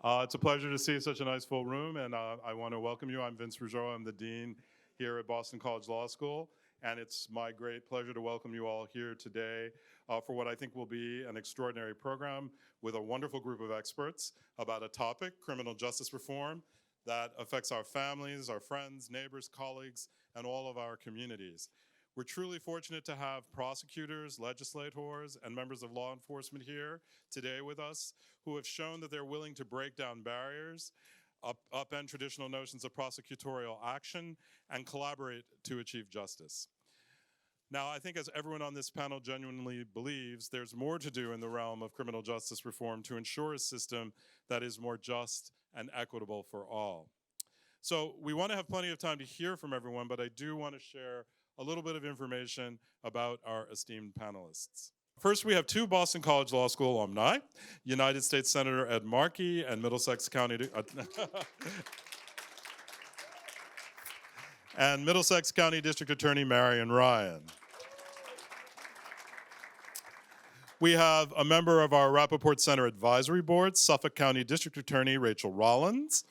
It's a pleasure to see such a nice full room, and I want to welcome you. I'm Vince Rougeau. I'm the Dean here at Boston College Law School, and it's my great pleasure to welcome you all here today for what I think will be an extraordinary program with a wonderful group of experts about a topic, criminal justice reform, that affects our families, our friends, neighbors, colleagues, and all of our communities. We're truly fortunate to have prosecutors, legislators, and members of law enforcement here today with us who have shown that they're willing to break down barriers, upend traditional notions of prosecutorial action, and collaborate to achieve justice. Now, I think as everyone on this panel genuinely believes, there's more to do in the realm of criminal justice reform to ensure a system that is more just and equitable for all. So we want to have plenty of time to hear from everyone, but I do want to share a little bit of information about our esteemed panelists. First, we have two Boston College Law School alumni, United States Senator Ed Markey and Middlesex County and Middlesex County District Attorney Marian Ryan. We have a member of our Rappaport Center Advisory Board, Suffolk County District Attorney Rachael Rollins.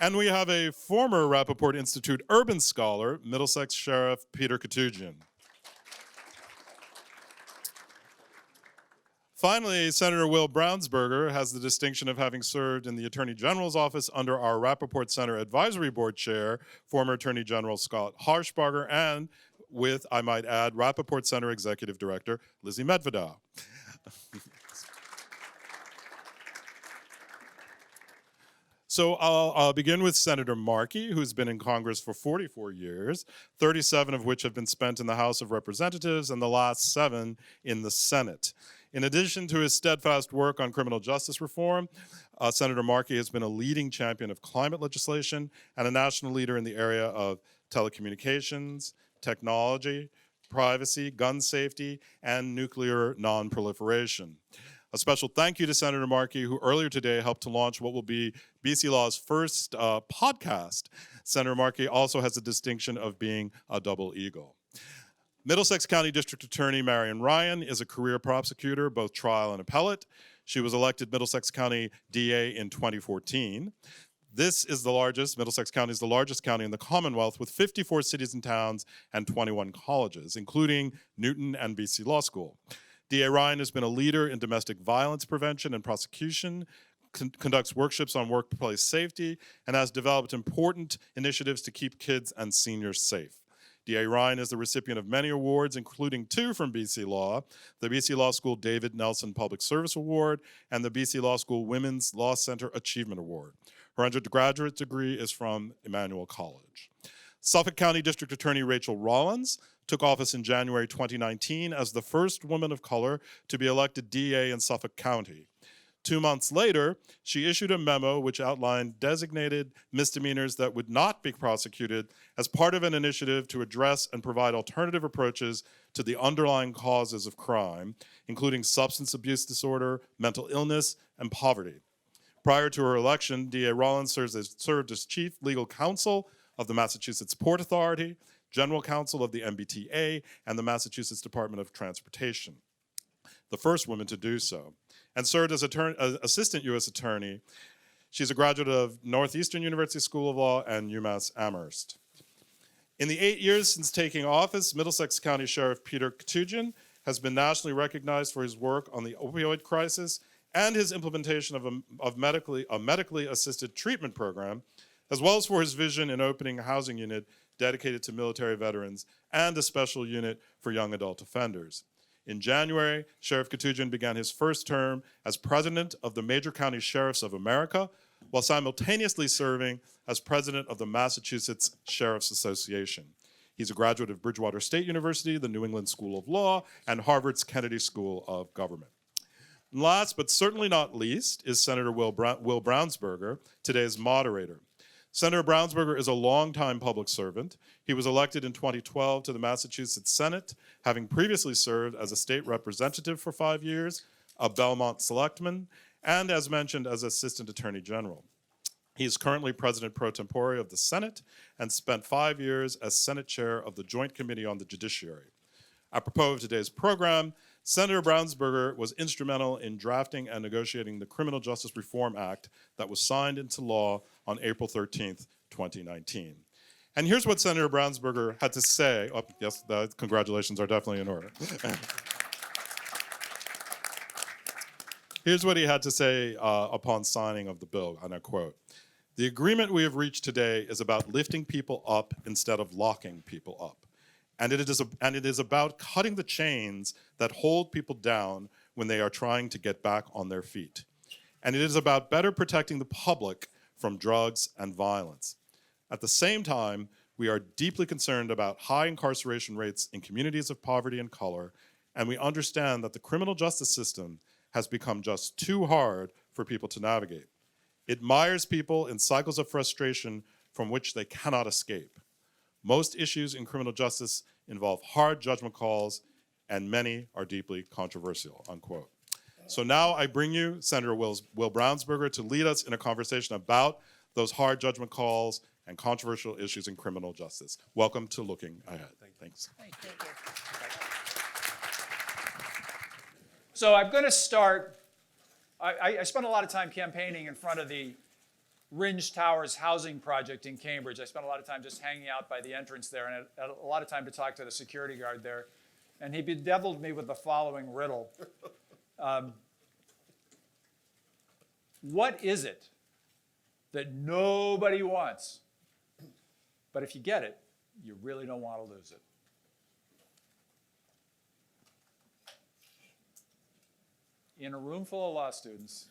And we have a former Rappaport Institute urban scholar, Middlesex Sheriff Peter Koutoujian. Finally, Senator Will Brownsberger has the distinction of having served in the Attorney General's office under our Rappaport Center Advisory Board Chair, former Attorney General Scott Harshbarger, and with, I might add, Rappaport Center Executive Director Lizzie Medvedow. So I'll begin with Senator Markey, who's been in Congress for 44 years, 37 of which have been spent in the House of Representatives and the last 7 in the Senate. In addition to his steadfast work on criminal justice reform, Senator Markey has been a leading champion of climate legislation and a national leader in the area of telecommunications, technology, privacy, gun safety, and nuclear non-proliferation. A special thank you to Senator Markey, who earlier today helped to launch what will be BC Law's first podcast. Senator Markey also has the distinction of being a double eagle. Middlesex County District Attorney Marian Ryan is a career prosecutor, both trial and appellate. She was elected Middlesex County DA in 2014. Middlesex County is the largest county in the Commonwealth with 54 cities and towns and 21 colleges, including Newton and BC Law School. DA Ryan has been a leader in domestic violence prevention and prosecution, conducts workshops on workplace safety, and has developed important initiatives to keep kids and seniors safe. DA Ryan is the recipient of many awards, including 2 from BC Law, the BC Law School David Nelson Public Service Award and the BC Law School Women's Law Center Achievement Award. Her undergraduate degree is from Emmanuel College. Suffolk County District Attorney Rachael Rollins took office in January 2019 as the first woman of color to be elected DA in Suffolk County. 2 months later, she issued a memo which outlined designated misdemeanors that would not be prosecuted as part of an initiative to address and provide alternative approaches to the underlying causes of crime, including substance abuse disorder, mental illness, and poverty. Prior to her election, DA Rollins served as Chief Legal Counsel of the Massachusetts Port Authority, General Counsel of the MBTA, and the Massachusetts Department of Transportation, the first woman to do so, and served as Assistant U.S. Attorney. She's a graduate of Northeastern University School of Law and UMass Amherst. In the 8 years since taking office, Middlesex County Sheriff Peter Koutoujian has been nationally recognized for his work on the opioid crisis and his implementation of a medically assisted treatment program, as well as for his vision in opening a housing unit dedicated to military veterans and a special unit for young adult offenders. In January, Sheriff Koutoujian began his first term as president of the Major County Sheriffs of America, while simultaneously serving as president of the Massachusetts Sheriffs Association. He's a graduate of Bridgewater State University, the New England School of Law, and Harvard's Kennedy School of Government. And last, but certainly not least, is Senator Will Brownsberger, today's moderator. Senator Brownsberger is a longtime public servant. He was elected in 2012 to the Massachusetts Senate, having previously served as a state representative for 5 years, a Belmont selectman, and as mentioned, as Assistant Attorney General. He is currently President pro tempore of the Senate and spent 5 years as Senate Chair of the Joint Committee on the Judiciary. Apropos of today's program, Senator Brownsberger was instrumental in drafting and negotiating the Criminal Justice Reform Act that was signed into law on April 13th, 2019. And here's what Senator Brownsberger had to say. Oh, yes, the congratulations are definitely in order. Here's what he had to say upon signing of the bill, and I quote, "The agreement we have reached today is about lifting people up instead of locking people up. And it is about cutting the chains that hold people down when they are trying to get back on their feet. And it is about better protecting the public from drugs and violence. At the same time, we are deeply concerned about high incarceration rates in communities of poverty and color, and we understand that the criminal justice system has become just too hard for people to navigate. It mires people in cycles of frustration from which they cannot escape. Most issues in criminal justice involve hard judgment calls, and many are deeply controversial," unquote. So now I bring you Senator Will Brownsberger to lead us in a conversation about those hard judgment calls and controversial issues in criminal justice. Welcome to Looking Ahead. Thanks. Thank you. So I'm going to start. I spent a lot of time campaigning in front of the Ringe Towers housing project in Cambridge. I spent a lot of time just hanging out by the entrance there, and I had a lot of time to talk to the security guard there. And he bedeviled me with the following riddle. What is it that nobody wants, but if you get it, you really don't want to lose it? In a room full of law students,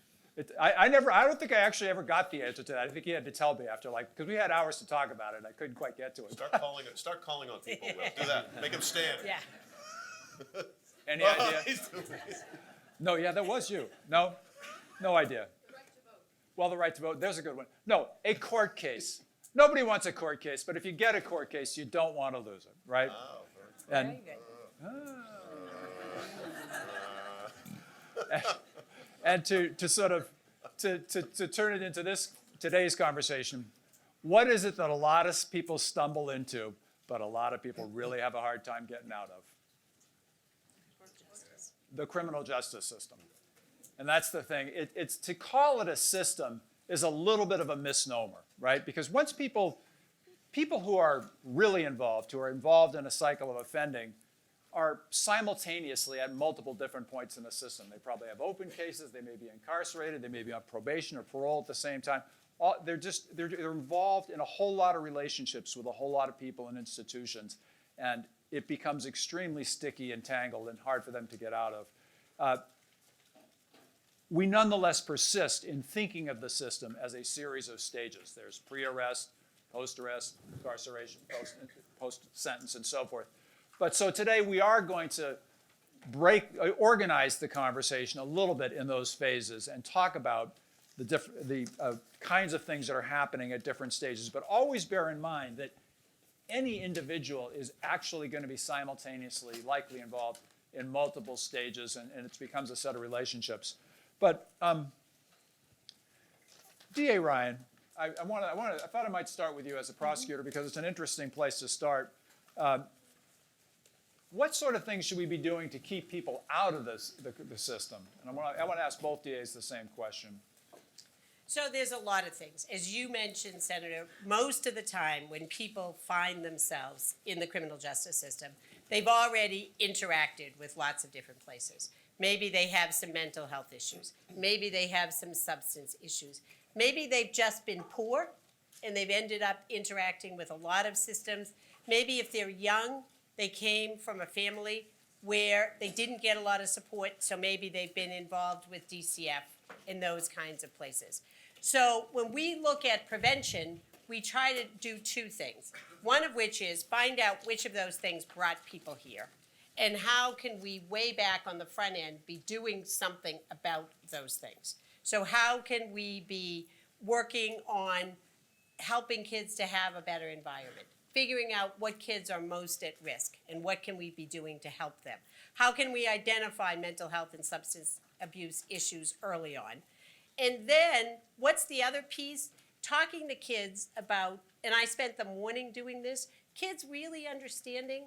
I don't think I actually ever got the answer to that. I think he had to tell me after, because we had hours to talk about it. I couldn't quite get to it. Start calling on people, Will. Do that. Make them stand. Yeah. Any idea? No, yeah, that was you. No idea. The right to vote. Well, the right to vote, there's a good one. No, a court case. Nobody wants a court case, but if you get a court case, you don't want to lose it, right? Oh, And, and to sort of to turn it into today's conversation, what is it that a lot of people stumble into, but a lot of people really have a hard time getting out of? The criminal justice system. And that's the thing. It's to call it a system is a little bit of a misnomer, right? Because once people who are really involved, who are involved in a cycle of offending, are simultaneously at multiple different points in the system. They probably have open cases, they may be incarcerated, they may be on probation or parole at the same time. They're involved in a whole lot of relationships with a whole lot of people and institutions, and it becomes extremely sticky and tangled and hard for them to get out of. We nonetheless persist in thinking of the system as a series of stages. There's pre-arrest, post-arrest, incarceration, post-sentence, and so forth. But so today we are going to organize the conversation a little bit in those phases and talk about the kinds of things that are happening at different stages. But always bear in mind that any individual is actually going to be simultaneously likely involved in multiple stages, and it becomes a set of relationships. But D.A. Ryan, I thought I might start with you as a prosecutor because it's an interesting place to start. What sort of things should we be doing to keep people out of the system? And I want to ask both DAs the same question. So there's a lot of things. As you mentioned, Senator, most of the time when people find themselves in the criminal justice system, they've already interacted with lots of different places. Maybe they have some mental health issues. Maybe they have some substance issues. Maybe they've just been poor and they've ended up interacting with a lot of systems. Maybe if they're young, they came from a family where they didn't get a lot of support, so maybe they've been involved with DCF in those kinds of places. So when we look at prevention, we try to do two things. One of which is find out which of those things brought people here, and how can we, way back on the front end, be doing something about those things. So how can we be working on helping kids to have a better environment? Figuring out what kids are most at risk and what can we be doing to help them. How can we identify mental health and substance abuse issues early on? And then what's the other piece? Talking to kids about, and I spent the morning doing this, kids really understanding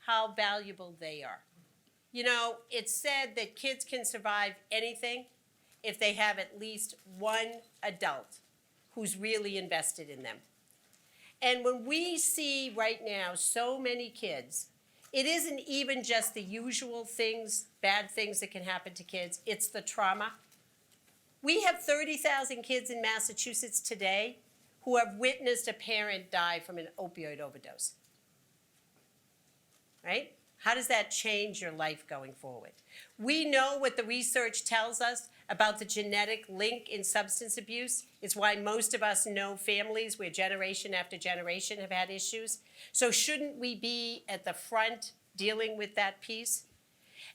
how valuable they are. You know, it's said that kids can survive anything if they have at least one adult who's really invested in them. And when we see right now so many kids, it isn't even just the usual things, bad things that can happen to kids, it's the trauma. We have 30,000 kids in Massachusetts today who have witnessed a parent die from an opioid overdose. Right? How does that change your life going forward? We know what the research tells us about the genetic link in substance abuse. It's why most of us know families where generation after generation have had issues. So shouldn't we be at the front dealing with that piece?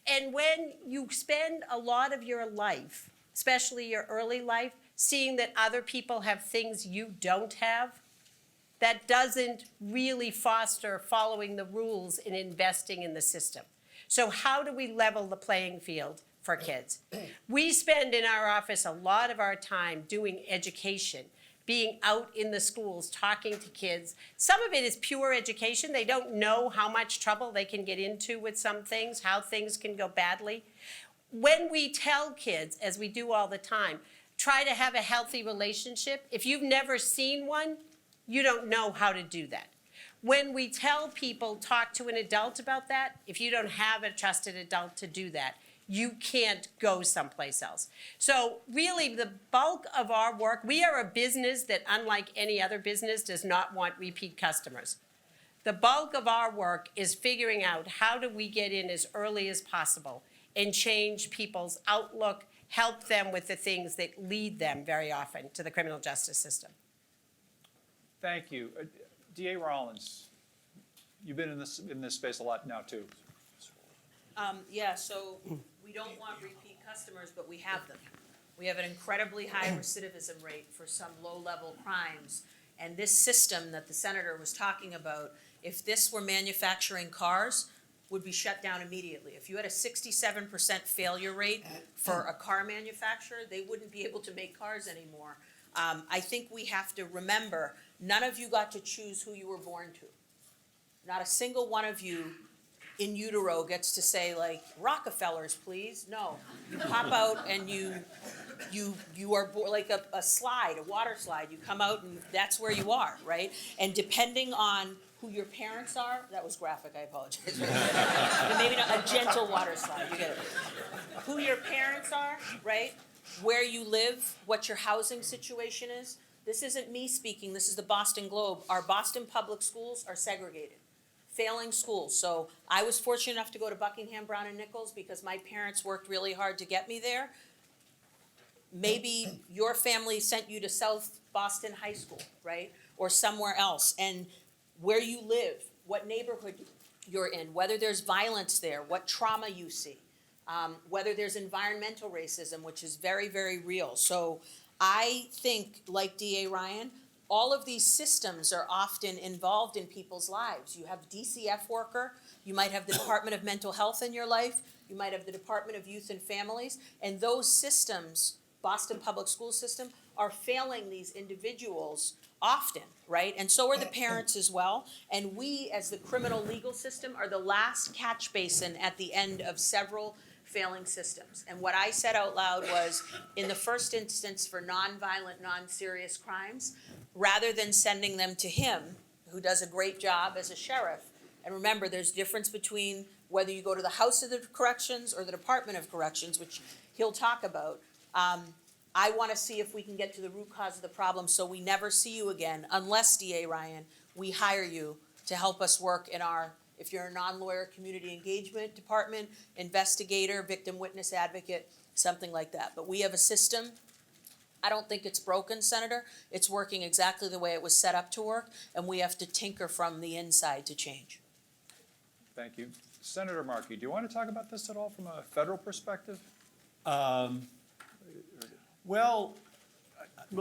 And when you spend a lot of your life, especially your early life, seeing that other people have things you don't have, that doesn't really foster following the rules and investing in the system. So how do we level the playing field for kids? We spend in our office a lot of our time doing education, being out in the schools, talking to kids. Some of it is pure education. They don't know how much trouble they can get into with some things, how things can go badly. When we tell kids, as we do all the time, try to have a healthy relationship, if you've never seen one, you don't know how to do that. When we tell people, talk to an adult about that, if you don't have a trusted adult to do that, you can't go someplace else. So really the bulk of our work, we are a business that, unlike any other business, does not want repeat customers. The bulk of our work is figuring out how do we get in as early as possible and change people's outlook, help them with the things that lead them very often to the criminal justice system. Thank you. DA Rollins, you've been in this space a lot now too. Yeah, so we don't want repeat customers, but we have them. We have an incredibly high recidivism rate for some low-level crimes. And this system that the senator was talking about, if this were manufacturing cars, would be shut down immediately. If you had a 67% failure rate for a car manufacturer, they wouldn't be able to make cars anymore. I think we have to remember, none of you got to choose who you were born to. Not a single one of you in utero gets to say, like, Rockefellers, please. No, you pop out and you are like a slide, a water slide. You come out and that's where you are, right? And depending on who your parents are, that was graphic, I apologize. Maybe not a gentle water slide, you get it. Who your parents are, right? Where you live, what your housing situation is. This isn't me speaking, this is the Boston Globe. Our Boston public schools are segregated, failing schools. So I was fortunate enough to go to Buckingham, Brown and Nichols because my parents worked really hard to get me there. Maybe your family sent you to South Boston High School, right? Or somewhere else. And where you live, what neighborhood you're in, whether there's violence there, what trauma you see. Whether there's environmental racism, which is very, very real. So I think, like DA Ryan, all of these systems are often involved in people's lives. You have DCF worker, you might have the Department of Mental Health in your life, you might have the Department of Youth and Families, and those systems, Boston Public School System, are failing these individuals often, right? And so are the parents as well. And we, as the criminal legal system, are the last catch basin at the end of several failing systems. And what I said out loud was, in the first instance for nonviolent, non-serious crimes, rather than sending them to him, who does a great job as a sheriff, and remember, there's a difference between whether you go to the House of the Corrections or the Department of Corrections, which he'll talk about. I want to see if we can get to the root cause of the problem so we never see you again, unless, DA Ryan, we hire you to help us work in our, if you're a non-lawyer, community engagement department, investigator, victim witness advocate, something like that. But we have a system. I don't think it's broken, Senator. It's working exactly the way it was set up to work, and we have to tinker from the inside to change. Thank you. Senator Markey, do you want to talk about this at all from a federal perspective? Well,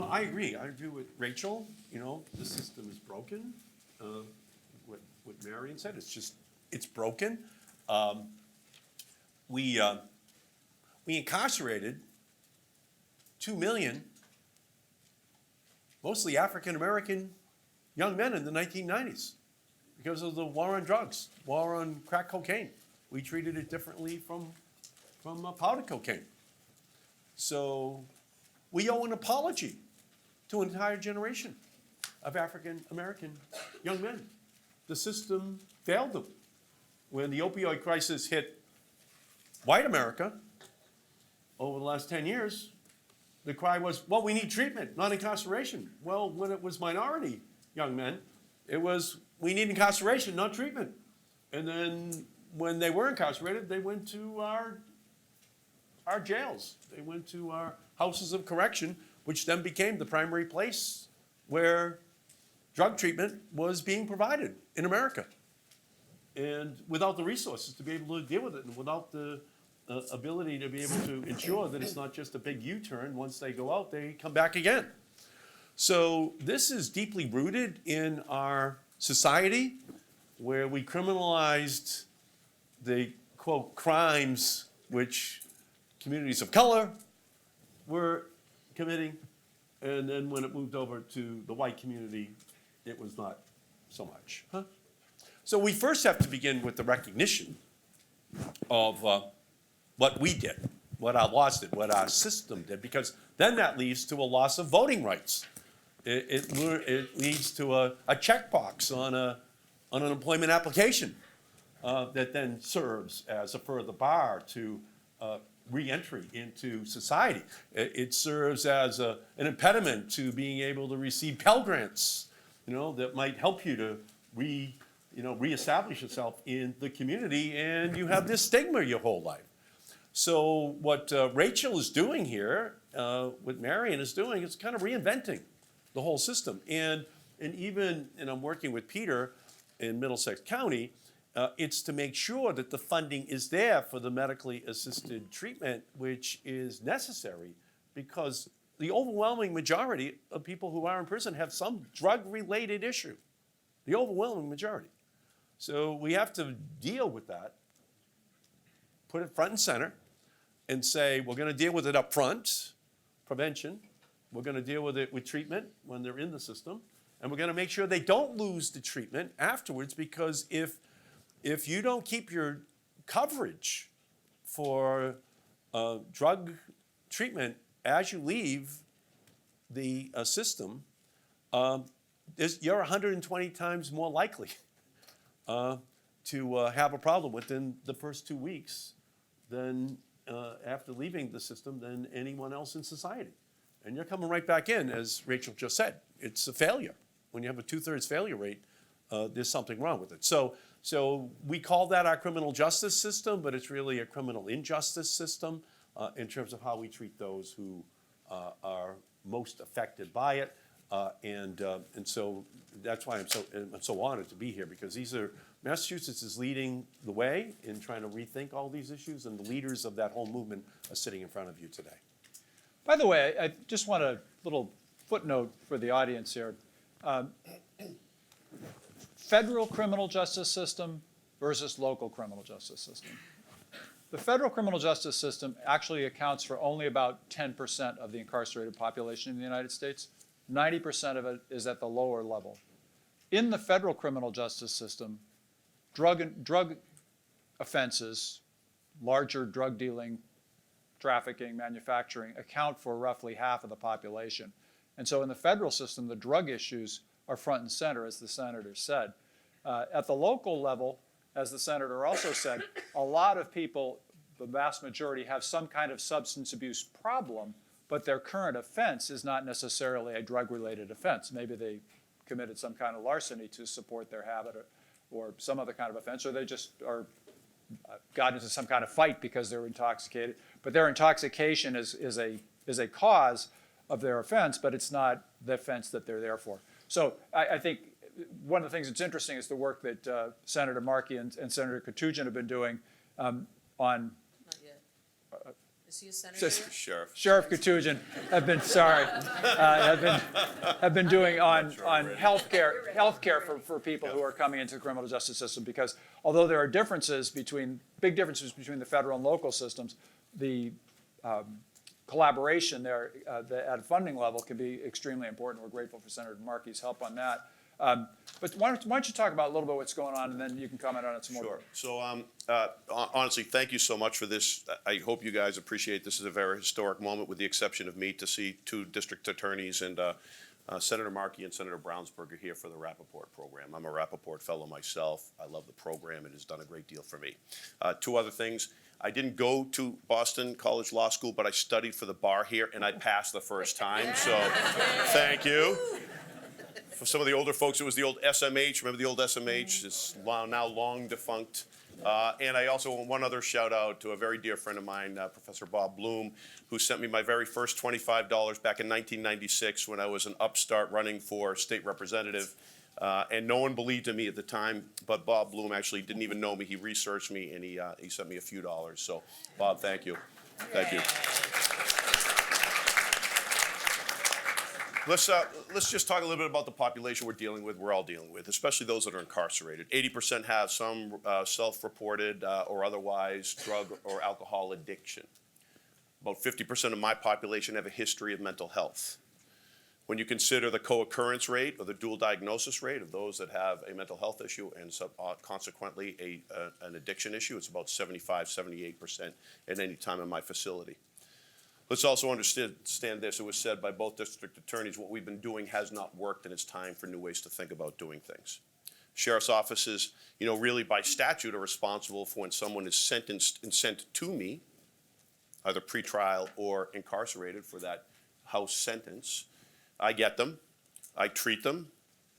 I agree. I agree with Rachael. You know, the system is broken. What Marian said, it's broken. We incarcerated 2 million, mostly African-American young men in the 1990s because of the war on drugs, war on crack cocaine. We treated it differently from powder cocaine. So we owe an apology to an entire generation of African American young men. The system failed them. When the opioid crisis hit white America over the last 10 years, the cry was, well, we need treatment, not incarceration. Well, when it was minority young men, it was, we need incarceration, not treatment. And then when they were incarcerated, they went to our jails. They went to our houses of correction, which then became the primary place where drug treatment was being provided in America. And without the resources to be able to deal with it, and without the ability to be able to ensure that it's not just a big U-turn. Once they go out, they come back again. So this is deeply rooted in our society, where we criminalized the, quote, crimes which communities of color were committing, and then when it moved over to the white community, it was not so much. So we first have to begin with the recognition of what we did, what our laws did, what our system did, because then that leads to a loss of voting rights. It leads to a checkbox on an employment application that then serves as a further bar to reentry into society. It serves as an impediment to being able to receive Pell Grants, that might help you to reestablish yourself in the community, and you have this stigma your whole life. So what Rachael is doing here, what Marian is doing, is kind of reinventing the whole system. And I'm working with Peter in Middlesex County, it's to make sure that the funding is there for the medically assisted treatment, which is necessary, because the overwhelming majority of people who are in prison have some drug-related issue. The overwhelming majority. So we have to deal with that, put it front and center, and say, we're going to deal with it up front, prevention. We're going to deal with it with treatment when they're in the system. And we're going to make sure they don't lose the treatment afterwards, because if you don't keep your coverage for drug treatment as you leave the system, you're 120 times more likely to have a problem within the first 2 weeks than after leaving the system than anyone else in society. And you're coming right back in, as Rachael just said. It's a failure. When you have a 2/3 failure rate, there's something wrong with it. So we call that our criminal justice system, but it's really a criminal injustice system in terms of how we treat those who are most affected by it. And so that's why I'm so honored to be here, because Massachusetts is leading the way in trying to rethink all these issues, and the leaders of that whole movement are sitting in front of you today. By the way, I just want a little footnote for the audience here. Federal criminal justice system versus local criminal justice system. The federal criminal justice system actually accounts for only about 10% of the incarcerated population in the United States. 90% of it is at the lower level. In the federal criminal justice system, drug offenses, larger drug dealing, trafficking, manufacturing, account for roughly half of the population. And so in the federal system, the drug issues are front and center, as the senator said. At the local level, as the senator also said, a lot of people, the vast majority, have some kind of substance abuse problem, but their current offense is not necessarily a drug-related offense. Maybe they committed some kind of larceny to support their habit, or some other kind of offense, or they just got into some kind of fight because they were intoxicated. But their intoxication is a cause of their offense, but it's not the offense that they're there for. So I think one of the things that's interesting is the work that Senator Markey and Senator Koutoujian have been doing on. Not yet. Is he a senator? Sheriff Koutoujian have been doing on healthcare for people who are coming into the criminal justice system, because although there are big differences between the federal and local systems, the collaboration there at a funding level can be extremely important. We're grateful for Senator Markey's help on that. But why don't you talk about a little bit what's going on, and then you can comment on it some more. Sure. So honestly, thank you so much for this. I hope you guys appreciate this is a very historic moment, with the exception of me, to see two district attorneys and Senator Markey and Senator Brownsberger here for the Rappaport program. I'm a Rappaport fellow myself. I love the program. It has done a great deal for me. Two other things. I didn't go to Boston College Law School, but I studied for the bar here, and I passed the first time. So thank you. For some of the older folks, it was the old SMH. Remember the old SMH? It's now long defunct. And I also want one other shout out to a very dear friend of mine, Professor Bob Bloom, who sent me my very first $25 back in 1996 when I was an upstart running for state representative. And no one believed in me at the time, but Bob Bloom actually didn't even know me. He researched me, and he sent me a few dollars. So, Bob, thank you. Thank you. Let's just talk a little bit about the population we're all dealing with, especially those that are incarcerated. 80% have some self-reported or otherwise drug or alcohol addiction. About 50% of my population have a history of mental health. When you consider the co-occurrence rate or the dual diagnosis rate of those that have a mental health issue and consequently an addiction issue, it's about 75, 78% at any time in my facility. Let's also understand this. It was said by both district attorneys, what we've been doing has not worked, and it's time for new ways to think about doing things. Sheriff's offices, really by statute are responsible for when someone is sentenced and sent to me, either pretrial or incarcerated for that house sentence. I get them, I treat them,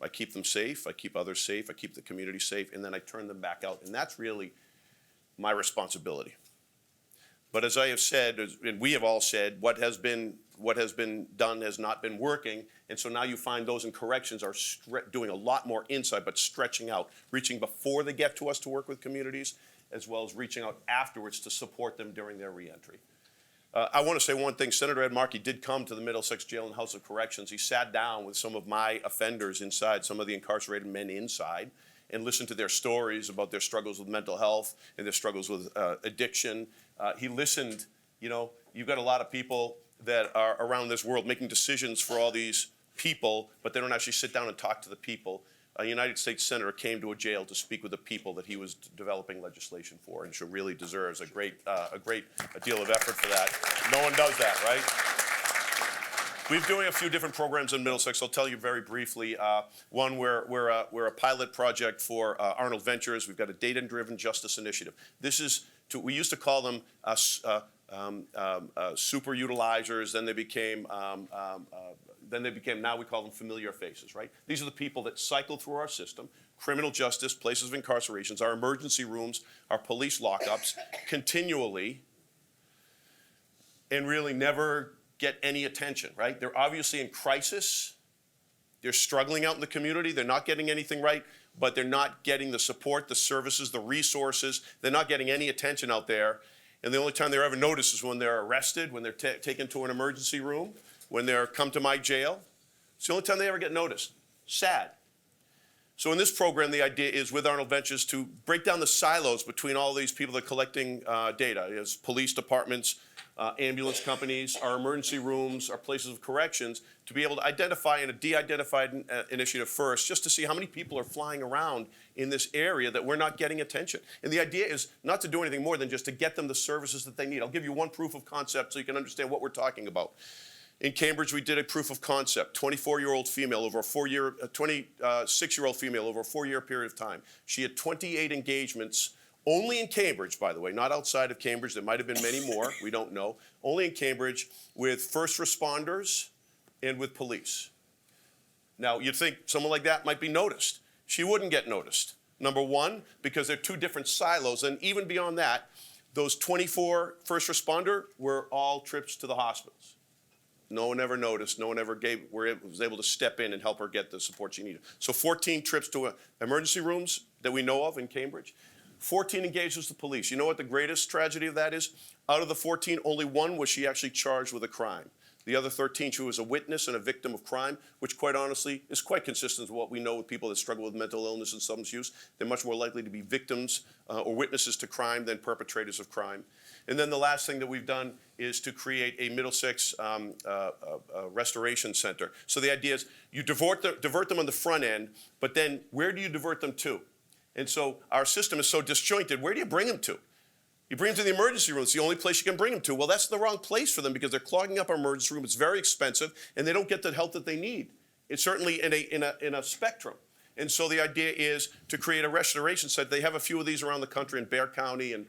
I keep them safe, I keep others safe, I keep the community safe, and then I turn them back out. And that's really my responsibility. But as I have said, and we have all said, what has been done has not been working. And so now you find those in corrections are doing a lot more inside, but stretching out, reaching before they get to us to work with communities, as well as reaching out afterwards to support them during their reentry. I want to say one thing. Senator Ed Markey did come to the Middlesex Jail and House of Corrections. He sat down with some of my offenders inside, some of the incarcerated men inside, and listened to their stories about their struggles with mental health and their struggles with addiction. He listened. You've got a lot of people that are around this world making decisions for all these people, but they don't actually sit down and talk to the people. A United States Senator came to a jail to speak with the people that he was developing legislation for, and she really deserves a great deal of effort for that. No one does that, right? We're doing a few different programs in Middlesex. I'll tell you very briefly. One, we're a pilot project for Arnold Ventures. We've got a data-driven justice initiative. This is we used to call them super utilizers. Then they became now we call them familiar faces, right? These are the people that cycle through our system, criminal justice, places of incarcerations, our emergency rooms, our police lockups, continually, and really never get any attention, right? They're obviously in crisis. They're struggling out in the community. They're not getting anything right, but they're not getting the support, the services, the resources. They're not getting any attention out there. And the only time they're ever noticed is when they're arrested, when they're taken to an emergency room, when they're come to my jail. It's the only time they ever get noticed. Sad. So in this program, the idea is with Arnold Ventures to break down the silos between all these people that are collecting data. As police departments, ambulance companies, our emergency rooms, our places of corrections, to be able to identify in a de-identified initiative first, just to see how many people are flying around in this area that we're not getting attention. And the idea is not to do anything more than just to get them the services that they need. I'll give you one proof of concept so you can understand what we're talking about. In Cambridge, we did a proof of concept, 24-year-old female over a 26-year-old female over a 4-year period of time. She had 28 engagements, only in Cambridge, by the way, not outside of Cambridge. There might have been many more, we don't know. Only in Cambridge with first responders and with police. Now, you'd think someone like that might be noticed. She wouldn't get noticed. Number one, because they're two different silos, and even beyond that, those 24 first responder were all trips to the hospitals. No one ever noticed. No one ever was able to step in and help her get the support she needed. So 14 trips to emergency rooms that we know of in Cambridge. 14 engagements with police. You know what the greatest tragedy of that is? Out of the 14, only one was she actually charged with a crime. The other 13, she was a witness and a victim of crime, which quite honestly is quite consistent with what we know with people that struggle with mental illness and substance use. They're much more likely to be victims or witnesses to crime than perpetrators of crime. And then the last thing that we've done is to create a Middlesex restoration center. So the idea is you divert them on the front end, but then where do you divert them to? And so our system is so disjointed, where do you bring them to? You bring them to the emergency room. It's the only place you can bring them to. Well, that's the wrong place for them because they're clogging up our emergency room. It's very expensive, and they don't get the help that they need. It's certainly in a spectrum. And so the idea is to create a restoration center. They have a few of these around the country in Bexar County and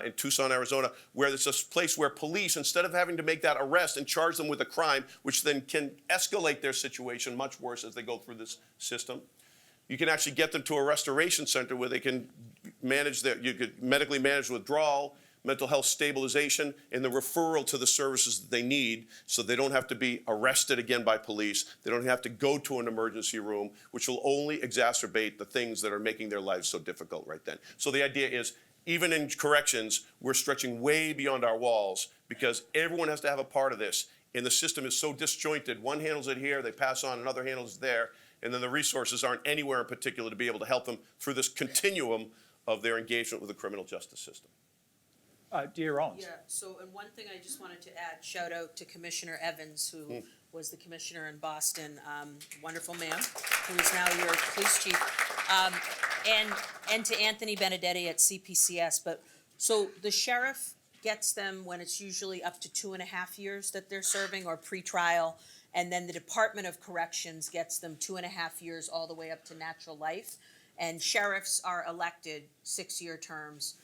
in Tucson, Arizona, where it's a place where police, instead of having to make that arrest and charge them with a crime, which then can escalate their situation much worse as they go through this system, you can actually get them to a restoration center where they can you could medically manage withdrawal, mental health stabilization, and the referral to the services that they need so they don't have to be arrested again by police. They don't have to go to an emergency room, which will only exacerbate the things that are making their lives so difficult right then. So the idea is, even in corrections, we're stretching way beyond our walls because everyone has to have a part of this. And the system is so disjointed. One handles it here, they pass on, another handles it there, and then the resources aren't anywhere in particular to be able to help them through this continuum of their engagement with the criminal justice system. Dear Rollins. Yeah, so, and one thing I just wanted to add, shout out to Commissioner Evans, who was the commissioner in Boston, wonderful man, who is now your police chief, and to Anthony Benedetti at CPCS. But, so the sheriff gets them when it's usually up to 2.5 years that they're serving, or pretrial, and then the Department of Corrections gets them 2.5 years all the way up to natural life. And sheriffs are elected 6-year terms.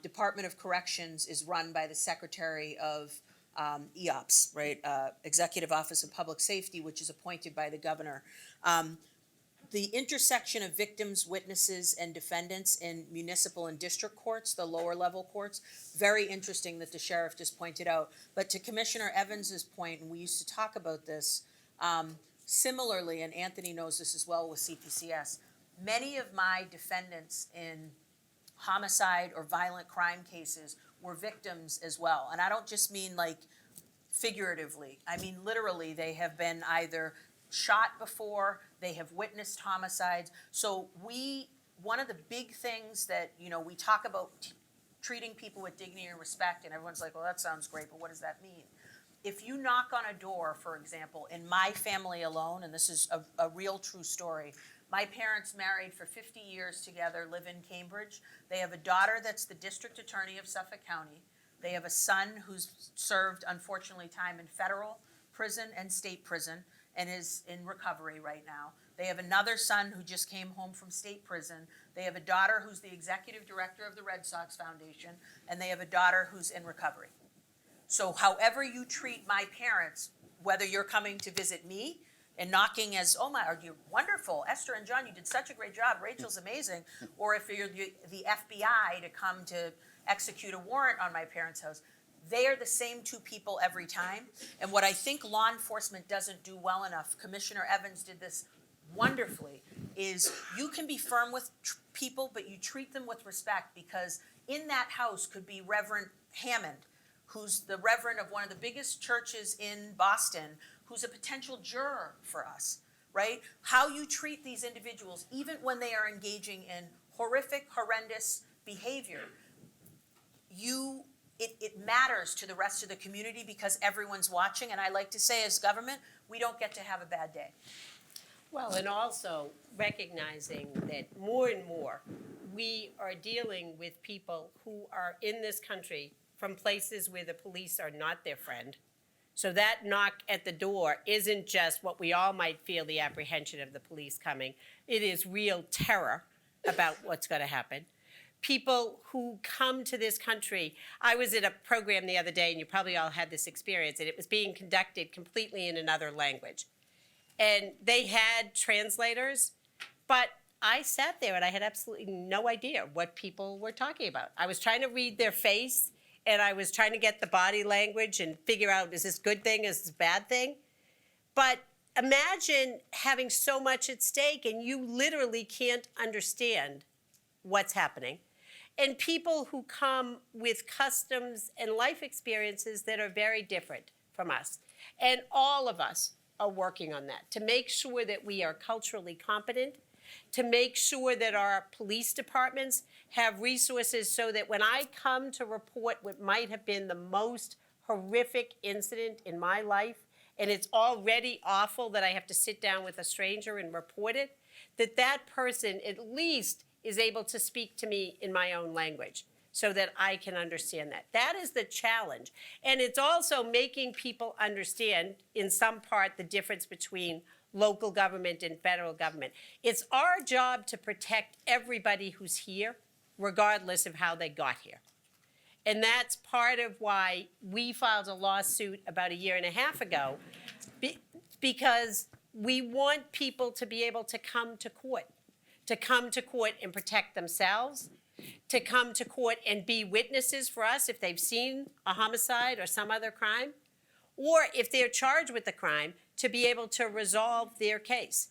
Department of Corrections is run by the Secretary of EOPS, right? Executive Office of Public Safety, which is appointed by the governor. The intersection of victims, witnesses, and defendants in municipal and district courts, the lower level courts, very interesting that the sheriff just pointed out. But to Commissioner Evans's point, and we used to talk about this, similarly, and Anthony knows this as well with CPCS, many of my defendants in homicide or violent crime cases were victims as well. And I don't just mean like figuratively. I mean literally, they have been either shot before, they have witnessed homicides. So one of the big things that, we talk about treating people with dignity and respect, and everyone's like, well, that sounds great, but what does that mean? If you knock on a door, for example, in my family alone, and this is a real true story, my parents married for 50 years together, live in Cambridge. They have a daughter that's the district attorney of Suffolk County. They have a son who's served, unfortunately, time in federal prison and state prison and is in recovery right now. They have another son who just came home from state prison. They have a daughter who's the executive director of the Red Sox Foundation, and they have a daughter who's in recovery. So however you treat my parents, whether you're coming to visit me and knocking as, oh my, you're wonderful, Esther and John, you did such a great job, Rachel's amazing, or if you're the FBI to come to execute a warrant on my parents' house, they are the same two people every time. And what I think law enforcement doesn't do well enough, Commissioner Evans did this wonderfully, is you can be firm with people, but you treat them with respect, because in that house could be Reverend Hammond, who's the reverend of one of the biggest churches in Boston, who's a potential juror for us, right? How you treat these individuals, even when they are engaging in horrific, horrendous behavior, it matters to the rest of the community because everyone's watching. And I like to say, as government, we don't get to have a bad day. Well, and also recognizing that more and more we are dealing with people who are in this country from places where the police are not their friend. So that knock at the door isn't just what we all might feel, the apprehension of the police coming. It is real terror about what's going to happen. People who come to this country, I was at a program the other day, and you probably all had this experience, and it was being conducted completely in another language. And they had translators, but I sat there and I had absolutely no idea what people were talking about. I was trying to read their face, and I was trying to get the body language and figure out, is this good thing, is this bad thing? But imagine having so much at stake and you literally can't understand what's happening. and people who come with customs and life experiences that are very different from us. And all of us are working on that to make sure that we are culturally competent, to make sure that our police departments have resources so that when I come to report what might have been the most horrific incident in my life, and it's already awful that I have to sit down with a stranger and report it, that that person at least is able to speak to me in my own language so that I can understand that. That is the challenge. And it's also making people understand, in some part, the difference between local government and federal government. It's our job to protect everybody who's here, regardless of how they got here. And that's part of why we filed a lawsuit about 1.5 years ago, because we want people to be able to come to court and protect themselves, to come to court and be witnesses for us if they've seen a homicide or some other crime, or if they're charged with the crime, to be able to resolve their case.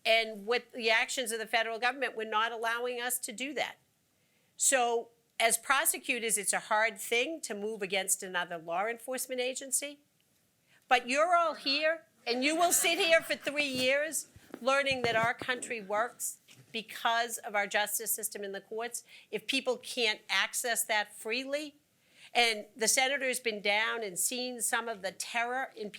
And with the actions of the federal government, we're not allowing us to do that. So as prosecutors, it's a hard thing to move against another law enforcement agency. But you're all here, and you will sit here for 3 years learning that our country works because of our justice system in the courts. If people can't access that freely, and the senator's been down and seen some of the terror in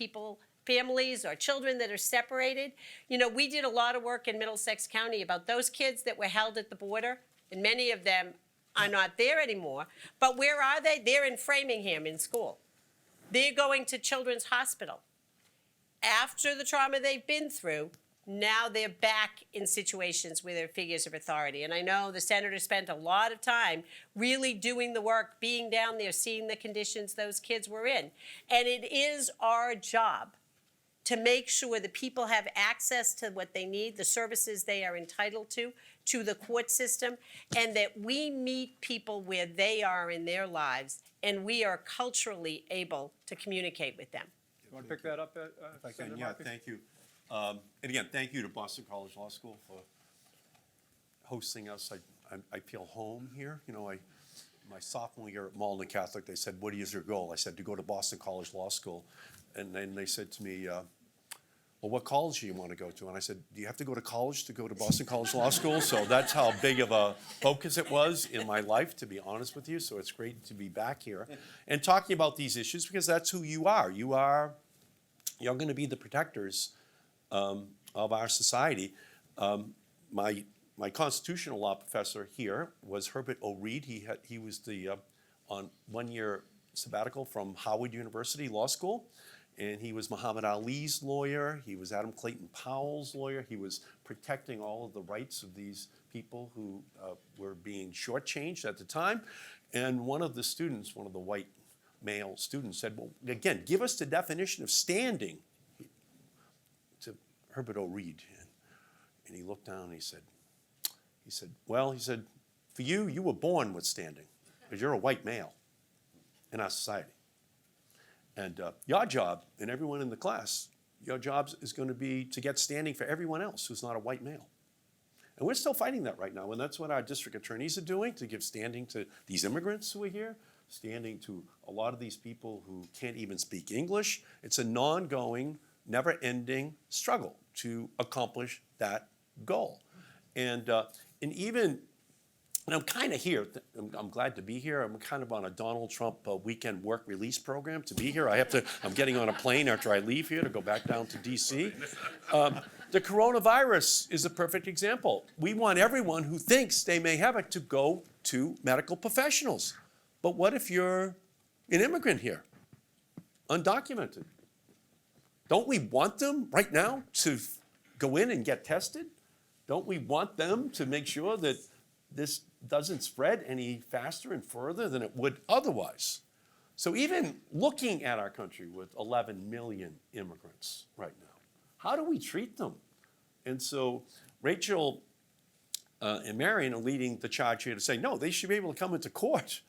families or children that are separated. You know, we did a lot of work in Middlesex County about those kids that were held at the border, and many of them are not there anymore. But where are they? They're in Framingham in school. They're going to Children's Hospital. After the trauma they've been through, now they're back in situations where they're figures of authority. And I know the senator spent a lot of time really doing the work, being down there, seeing the conditions those kids were in. And it is our job to make sure that people have access to what they need, the services they are entitled to the court system, and that we meet people where they are in their lives, and we are culturally able to communicate with them. You want to pick that up, If I Senator can, yeah, Markey? thank you. And again, thank you to Boston College Law School for hosting us. I feel home here. You know, my sophomore year at Malden Catholic, they said, "What is your goal?" I said, "To go to Boston College Law School." And then they said to me, "Well, what college do you want to go to?" And I said, "Do you have to go to college to go to Boston College Law School?" So that's how big of a focus it was in my life, to be honest with you. So it's great to be back here and talking about these issues, because that's who you are. You're going to be the protectors of our society. My constitutional law professor here was Herbert O. Reed. He was on 1 year sabbatical from Howard University Law School, and he was Muhammad Ali's lawyer. He was Adam Clayton Powell's lawyer. He was protecting all of the rights of these people who were being shortchanged at the time. And one of the students, one of the white male students, said, "Well, again, give us the definition of standing," to Herbert O. Reed. And he looked down and he said, "For you were born with standing, because you're a white male in our society. And your job, and everyone in the class, your job is going to be to get standing for everyone else who's not a white male." And we're still fighting that right now, and that's what our district attorneys are doing, to give standing to these immigrants who are here, standing to a lot of these people who can't even speak English. It's an ongoing, never-ending struggle to accomplish that goal. And I'm kind of here. I'm glad to be here. I'm kind of on a Donald Trump weekend work release program to be here. I'm getting on a plane after I leave here to go back down to D.C. The coronavirus is a perfect example. We want everyone who thinks they may have it to go to medical professionals. But what if you're an immigrant here, undocumented? Don't we want them right now to go in and get tested? Don't we want them to make sure that this doesn't spread any faster and further than it would otherwise? So even looking at our country with 11 million immigrants right now, how do we treat them? And so Rachael and Marian are leading the charge here to say, no, they should be able to come into court,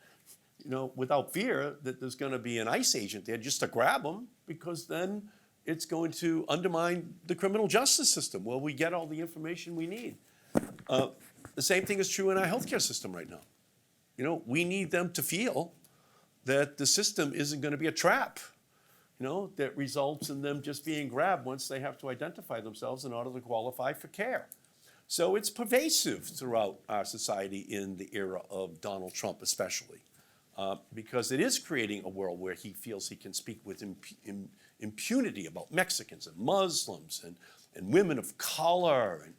without fear that there's going to be an ICE agent there just to grab them, because then it's going to undermine the criminal justice system where we get all the information we need. The same thing is true in our healthcare system right now. You know, we need them to feel that the system isn't going to be a trap, you know, that results in them just being grabbed once they have to identify themselves in order to qualify for care. So it's pervasive throughout our society in the era of Donald Trump especially, because it is creating a world where he feels he can speak with impunity about Mexicans and Muslims and women of color and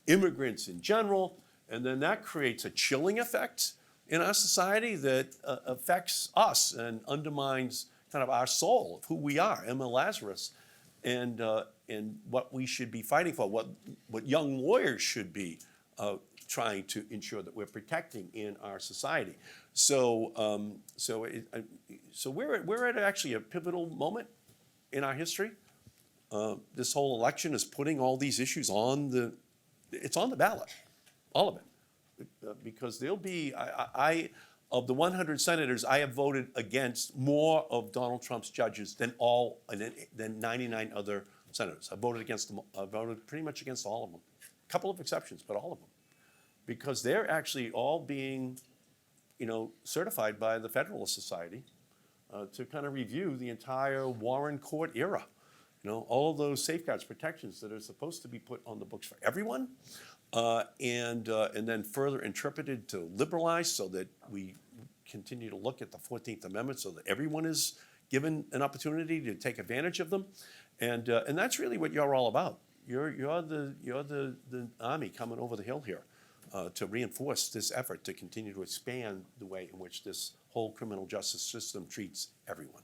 immigrants in general. And then that creates a chilling effect in our society that affects us and undermines kind of our soul of who we are, Emma Lazarus, and what we should be fighting for, what young lawyers should be trying to ensure that we're protecting in our society. So we're at actually a pivotal moment in our history. This whole election is putting all these issues on the ballot, all of it. Because there'll be, of the 100 senators, I have voted against more of Donald Trump's judges than 99 other senators. I voted against them. I voted pretty much against all of them. A couple of exceptions, but all of them, because they're actually all being, you know, certified by the Federalist Society to kind of review the entire Warren Court era. You know, all of those safeguards, protections that are supposed to be put on the books for everyone. And then further interpreted to liberalize so that we continue to look at the 14th Amendment so that everyone is given an opportunity to take advantage of them. And that's really what you're all about. You're the army coming over the hill here to reinforce this effort to continue to expand the way in which this whole criminal justice system treats everyone.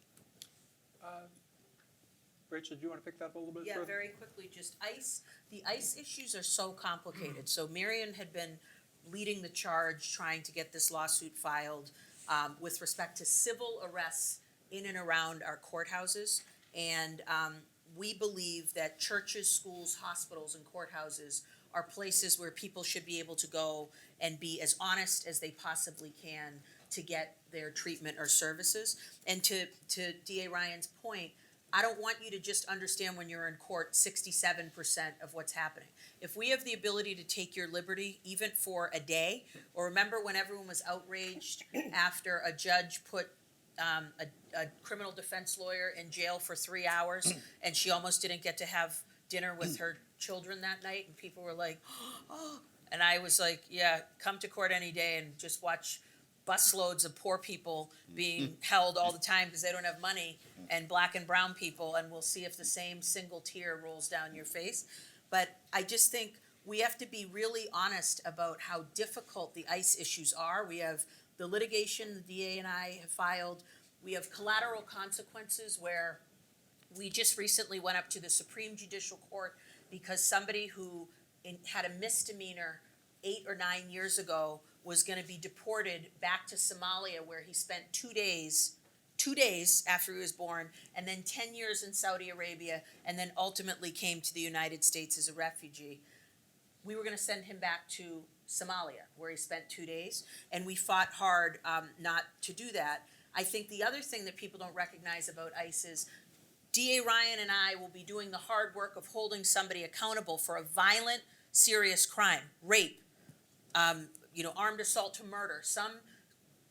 Rachel, do you want to pick that up a little bit Yeah, further? very quickly, just ICE, the ICE issues are so complicated. So Marian had been leading the charge, trying to get this lawsuit filed with respect to civil arrests in and around our courthouses. And we believe that churches, schools, hospitals, and courthouses are places where people should be able to go and be as honest as they possibly can to get their treatment or services. And to DA Ryan's point, I don't want you to just understand when you're in court 67% of what's happening. If we have the ability to take your liberty, even for a day, or remember when everyone was outraged after a judge put a criminal defense lawyer in jail for 3 hours and she almost didn't get to have dinner with her children that night, and people were like, oh, and I was like, yeah, come to court any day and just watch busloads of poor people being held all the time because they don't have money, and black and brown people, and we'll see if the same single tear rolls down your face. But I just think we have to be really honest about how difficult the ICE issues are. We have the litigation the DA and I have filed. We have collateral consequences where we just recently went up to the Supreme Judicial Court because somebody who had a misdemeanor 8 or 9 years ago was going to be deported back to Somalia, where he spent 2 days after he was born, and then 10 years in Saudi Arabia, and then ultimately came to the United States as a refugee. We were going to send him back to Somalia, where he spent 2 days, and we fought hard not to do that. I think the other thing that people don't recognize about ICE is DA Ryan and I will be doing the hard work of holding somebody accountable for a violent, serious crime, rape, armed assault to murder, some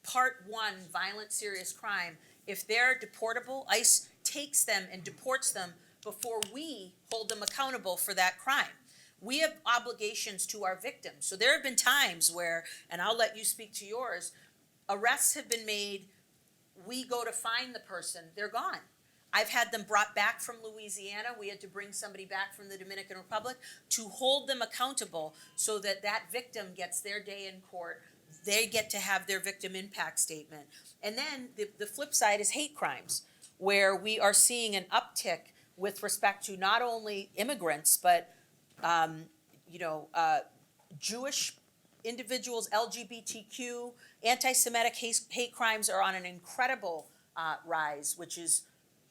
part 1 violent, serious crime. If they're deportable, ICE takes them and deports them before we hold them accountable for that crime. We have obligations to our victims. So there have been times where, and I'll let you speak to yours, arrests have been made, we go to find the person, they're gone. I've had them brought back from Louisiana. We had to bring somebody back from the Dominican Republic to hold them accountable so that that victim gets their day in court. They get to have their victim impact statement. And then the flip side is hate crimes, where we are seeing an uptick with respect to not only immigrants, but Jewish individuals, LGBTQ, anti-Semitic hate crimes are on an incredible rise, which is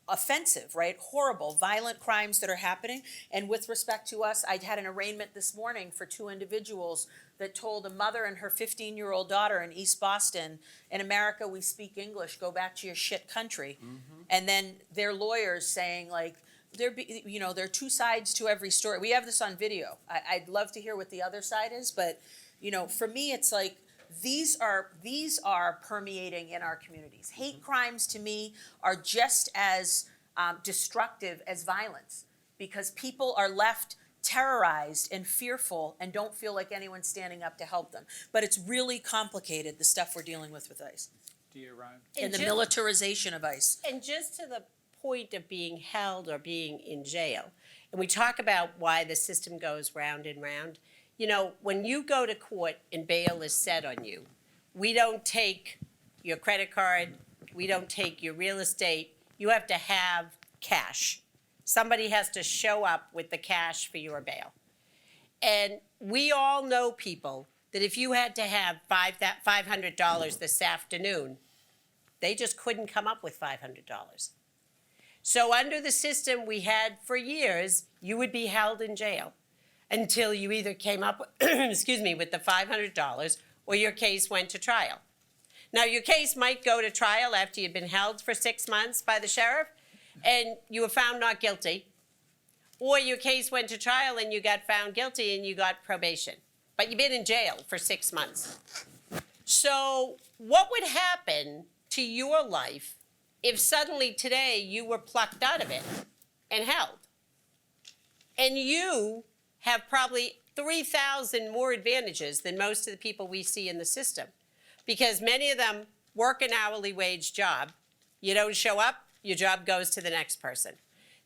offensive, right? Horrible, violent crimes that are happening. And with respect to us, I had an arraignment this morning for 2 individuals that told a mother and her 15-year-old daughter in East Boston, in America we speak English, go back to your shit country. Mm-hmm. And then their lawyers saying, like, there are 2 sides to every story. We have this on video. I'd love to hear what the other side is, but for me it's like, these are permeating in our communities. Hate crimes to me are just as destructive as violence, because people are left terrorized and fearful and don't feel like anyone's standing up to help them. But it's really complicated, the stuff we're dealing with ICE. Do you, Ryan? And the ju- militarization of ICE. And just to the point of being held or being in jail, and we talk about why the system goes round and round. You know, when you go to court and bail is set on you, we don't take your credit card, we don't take your real estate, you have to have cash. Somebody has to show up with the cash for your bail. And we all know people that if you had to have $500 this afternoon, they just couldn't come up with $500. So under the system we had for years, you would be held in jail until you either came up, excuse me, with the $500 or your case went to trial. Now, your case might go to trial after you've been held for 6 months by the sheriff and you were found not guilty, or your case went to trial and you got found guilty and you got probation, but you've been in jail for 6 months. So what would happen to your life if suddenly today you were plucked out of it and held? And you have probably 3,000 more advantages than most of the people we see in the system, because many of them work an hourly wage job. You don't show up, your job goes to the next person.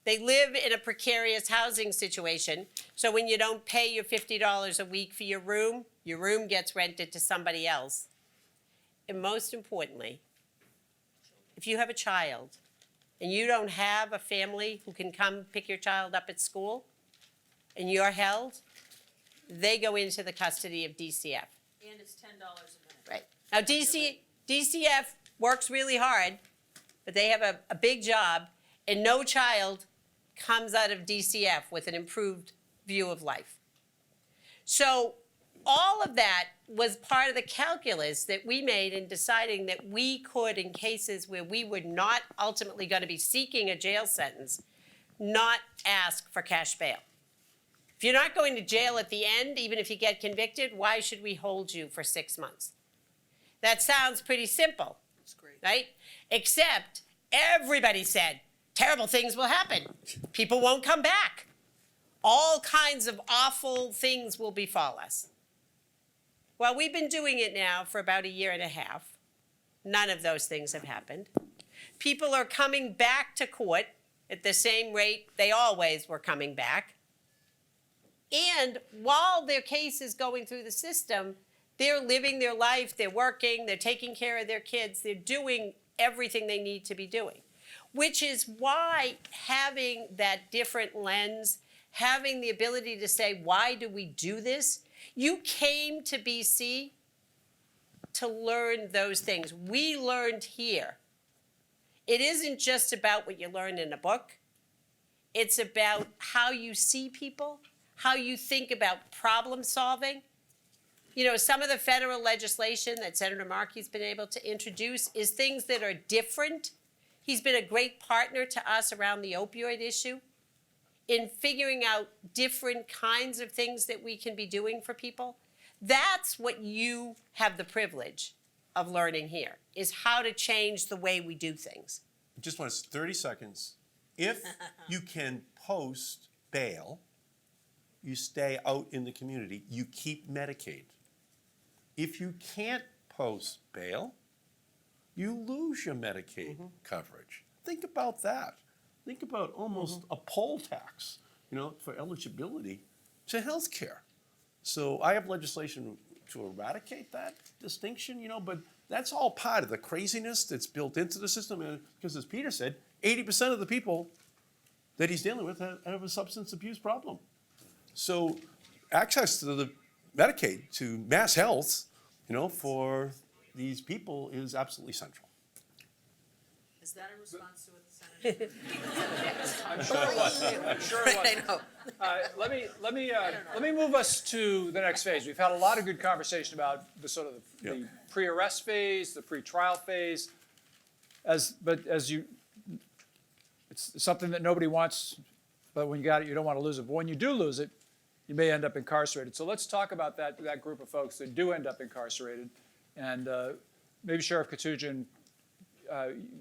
They live in a precarious housing situation, so when you don't pay your $50 a week for your room gets rented to somebody else. And most importantly, if you have a child and you don't have a family who can come pick your child up at school and you're held, they go into the custody of DCF. And it's $10 a minute. Right. Now, DCF works really hard, but they have a big job, and no child comes out of DCF with an improved view of life. So all of that was part of the calculus that we made in deciding that we could, in cases where we were not ultimately going to be seeking a jail sentence, not ask for cash bail. If you're not going to jail at the end, even if you get convicted, why should we hold you for 6 months? That sounds pretty simple. That's great. Right? Except everybody said terrible things will happen. People won't come back. All kinds of awful things will befall us. Well, we've been doing it now for about 1.5 years. None of those things have happened. People are coming back to court at the same rate they always were coming back. And while their case is going through the system, they're living their life, they're working, they're taking care of their kids, they're doing everything they need to be doing. Which is why having that different lens, having the ability to say, why do we do this? You came to BC to learn those things. We learned here. It isn't just about what you learn in a book. It's about how you see people, how you think about problem solving. You know, some of the federal legislation that Senator Markey's been able to introduce is things that are different. He's been a great partner to us around the opioid issue in figuring out different kinds of things that we can be doing for people. That's what you have the privilege of learning here, is how to change the way we do things. Just want 30 seconds. If you can post bail, you stay out in the community, you keep Medicaid. If you can't post bail, you lose your Medicaid coverage. Think about that. Think about almost a poll tax, for eligibility to health care. So I have legislation to eradicate that distinction, but that's all part of the craziness that's built into the system. And because as Peter said, 80% of the people that he's dealing with have a substance abuse problem. So access to the Medicaid, to mass health, for these people is absolutely central. Is that a response to what the senator? I'm sure it was. I'm sure it was. I know. Let me move us to the next phase. We've had a lot of good conversation about the sort of the pre-arrest phase, the pre-trial phase. It's something that nobody wants, but when you got it, you don't want to lose it. But when you do lose it, you may end up incarcerated. So let's talk about that group of folks that do end up incarcerated. And maybe Sheriff Koutoujian,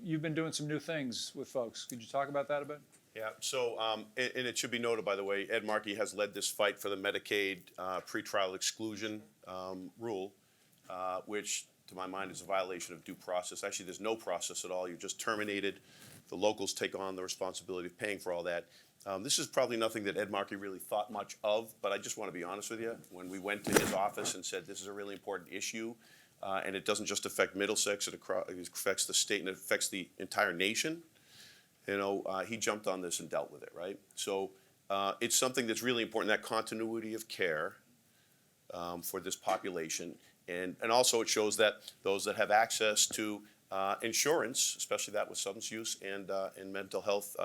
you've been doing some new things with folks. Could you talk about that a bit? Yeah, so, and it should be noted, by the way, Ed Markey has led this fight for the Medicaid pretrial exclusion rule, which, to my mind, is a violation of due process. Actually, there's no process at all. You're just terminated. The locals take on the responsibility of paying for all that. This is probably nothing that Ed Markey really thought much of, but I just want to be honest with you. When we went to his office and said this is a really important issue, and it doesn't just affect Middlesex, it affects the state and it affects the entire nation, he jumped on this and dealt with it, right? So it's something that's really important, that continuity of care for this population. And also it shows that those that have access to insurance, especially that with substance use and mental health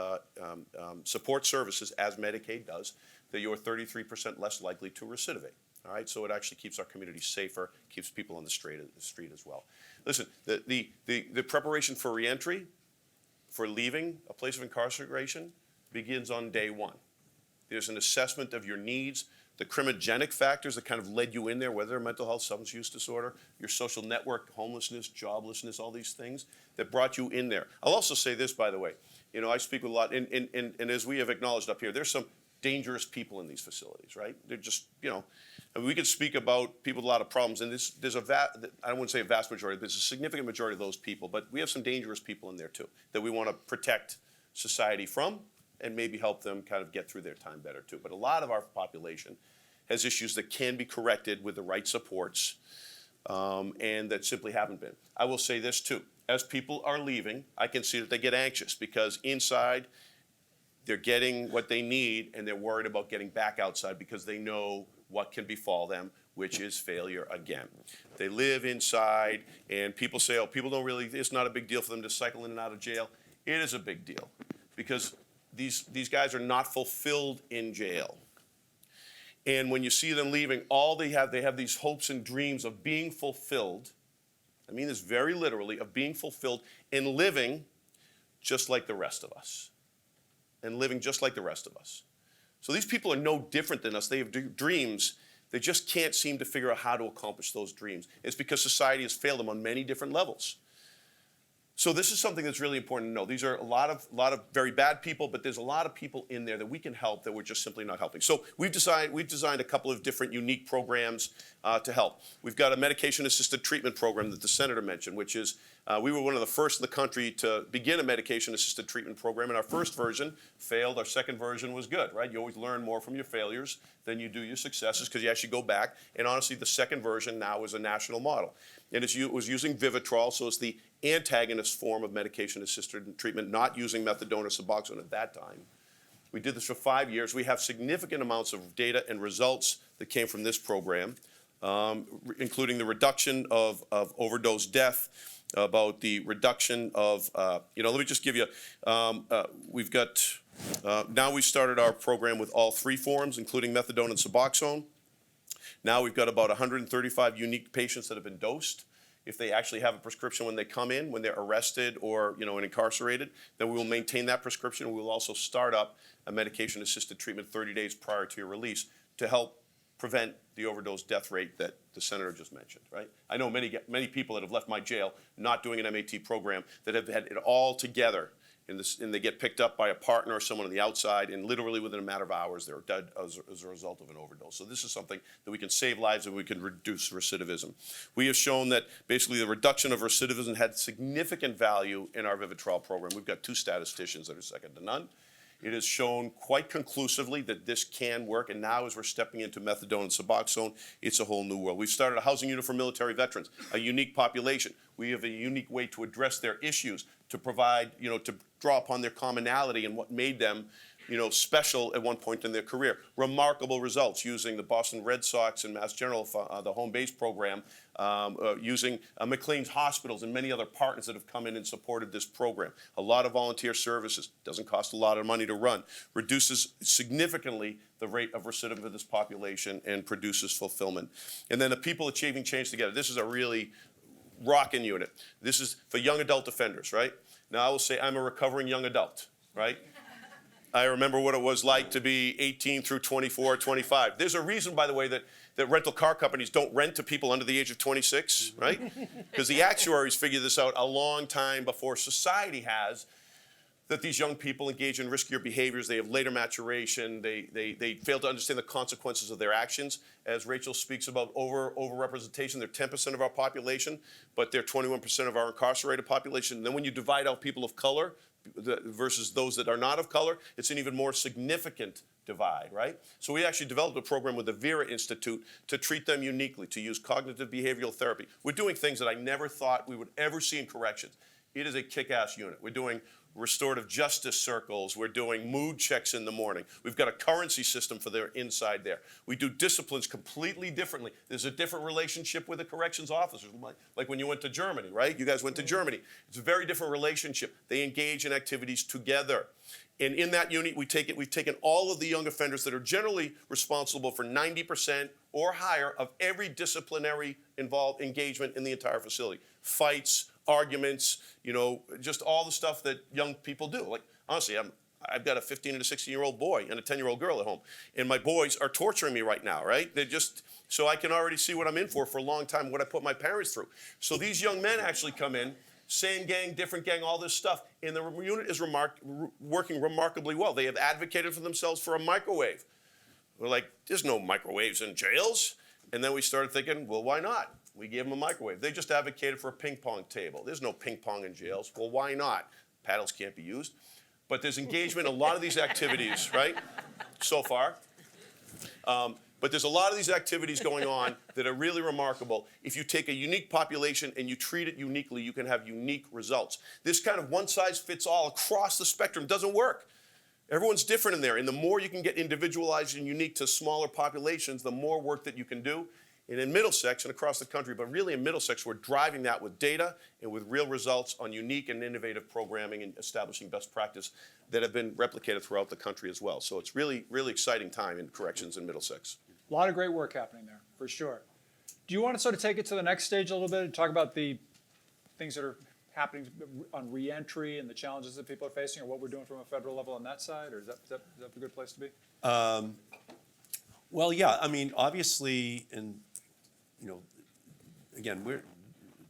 support services, as Medicaid does, that you're 33% less likely to recidivate. All right, so it actually keeps our community safer, keeps people on the street as well. Listen, the preparation for reentry, for leaving a place of incarceration, begins on day one. There's an assessment of your needs, the crimogenic factors that kind of led you in there, whether mental health, substance use disorder, your social network, homelessness, joblessness, all these things that brought you in there. I'll also say this, by the way. I speak with a lot, and as we have acknowledged up here, there's some dangerous people in these facilities, right? They're just, and we could speak about people with a lot of problems, and there's I wouldn't say a vast majority, but there's a significant majority of those people, but we have some dangerous people in there too that we want to protect society from and maybe help them kind of get through their time better too. But a lot of our population has issues that can be corrected with the right supports, and that simply haven't been. I will say this too, as people are leaving, I can see that they get anxious because inside they're getting what they need and they're worried about getting back outside because they know what can befall them, which is failure again. They live inside and people say, oh, people don't really, it's not a big deal for them to cycle in and out of jail. It is a big deal because these guys are not fulfilled in jail. And when you see them leaving, they have these hopes and dreams of being fulfilled. I mean this very literally, of being fulfilled and living just like the rest of us. And living just like the rest of us. So these people are no different than us. They have dreams. They just can't seem to figure out how to accomplish those dreams. It's because society has failed them on many different levels. So this is something that's really important to know. These are a lot of very bad people, but there's a lot of people in there that we can help that we're just simply not helping. So we've designed a couple of different unique programs to help. We've got a medication-assisted treatment program that the senator mentioned, which is we were one of the first in the country to begin a medication-assisted treatment program, and our first version failed. Our second version was good, right? You always learn more from your failures than you do your successes because you actually go back. And honestly, the second version now is a national model. And it was using Vivitrol, so it's the antagonist form of medication-assisted treatment, not using methadone or Suboxone at that time. We did this for 5 years. We have significant amounts of data and results that came from this program, including the reduction of overdose death, about the reduction of, let me just give you, we've got, now we started our program with all 3 forms, including methadone and Suboxone. Now we've got about 135 unique patients that have been dosed. If they actually have a prescription when they come in, when they're arrested or and incarcerated, then we will maintain that prescription. We will also start up a medication-assisted treatment 30 days prior to your release to help prevent the overdose death rate that the senator just mentioned, right? I know many people that have left my jail not doing an MAT program that have had it all together, and they get picked up by a partner or someone on the outside, and literally within a matter of hours they're dead as a result of an overdose. So this is something that we can save lives and we can reduce recidivism. We have shown that basically the reduction of recidivism had significant value in our Vivitrol program. We've got 2 statisticians that are second to none. It has shown quite conclusively that this can work, and now as we're stepping into methadone and Suboxone, it's a whole new world. We've started a housing unit for military veterans, a unique population. We have a unique way to address their issues, to provide, to draw upon their commonality and what made them, special at one point in their career. Remarkable results using the Boston Red Sox and Mass General, the home base program, using McLean's hospitals and many other partners that have come in and supported this program. A lot of volunteer services, doesn't cost a lot of money to run, reduces significantly the rate of recidivism of this population and produces fulfillment. And then the people achieving change together. This is a really rocking unit. This is for young adult offenders, right? Now I will say I'm a recovering young adult, right? I remember what it was like to be 18 through 24, 25. There's a reason, by the way, that rental car companies don't rent to people under the age of 26, right? Because the actuaries figure this out a long time before society has, that these young people engage in riskier behaviors. They have later maturation. They fail to understand the consequences of their actions. As Rachael speaks about overrepresentation, they're 10% of our population, but they're 21% of our incarcerated population. And then when you divide out people of color versus those that are not of color, it's an even more significant divide, right? So we actually developed a program with the Vera Institute to treat them uniquely, to use cognitive behavioral therapy. We're doing things that I never thought we would ever see in corrections. It is a kick-ass unit. We're doing restorative justice circles. We're doing mood checks in the morning. We've got a currency system for their inside there. We do disciplines completely differently. There's a different relationship with the corrections officers, like when you went to Germany, right? You guys went to Germany. It's a very different relationship. They engage in activities together. And in that unit, we've taken all of the young offenders that are generally responsible for 90% or higher of every disciplinary engagement in the entire facility. Fights, arguments, just all the stuff that young people do. Like, honestly, I've got a 15 and a 16-year-old boy and a 10-year-old girl at home. And my boys are torturing me right now, right? So I can already see what I'm in for a long time, what I put my parents through. So these young men actually come in, same gang, different gang, all this stuff. And the unit is working remarkably well. They have advocated for themselves for a microwave. We're like, there's no microwaves in jails. And then we started thinking, well, why not? We gave them a microwave. They just advocated for a ping pong table. There's no ping pong in jails. Well, why not? Paddles can't be used. But there's engagement in a lot of these activities, right? So far. But there's a lot of these activities going on that are really remarkable. If you take a unique population and you treat it uniquely, you can have unique results. This kind of one-size-fits-all across the spectrum doesn't work. Everyone's different in there. And the more you can get individualized and unique to smaller populations, the more work that you can do. And in Middlesex and across the country, but really in Middlesex, we're driving that with data and with real results on unique and innovative programming and establishing best practice that have been replicated throughout the country as well. So it's really, really exciting time in corrections in Middlesex. A lot of great work happening there, for sure. Do you want to sort of take it to the next stage a little bit and talk about the things that are happening on reentry and the challenges that people are facing, or what we're doing from a federal level on that side, or is that a good place to be? Well, yeah, I mean, obviously, and again,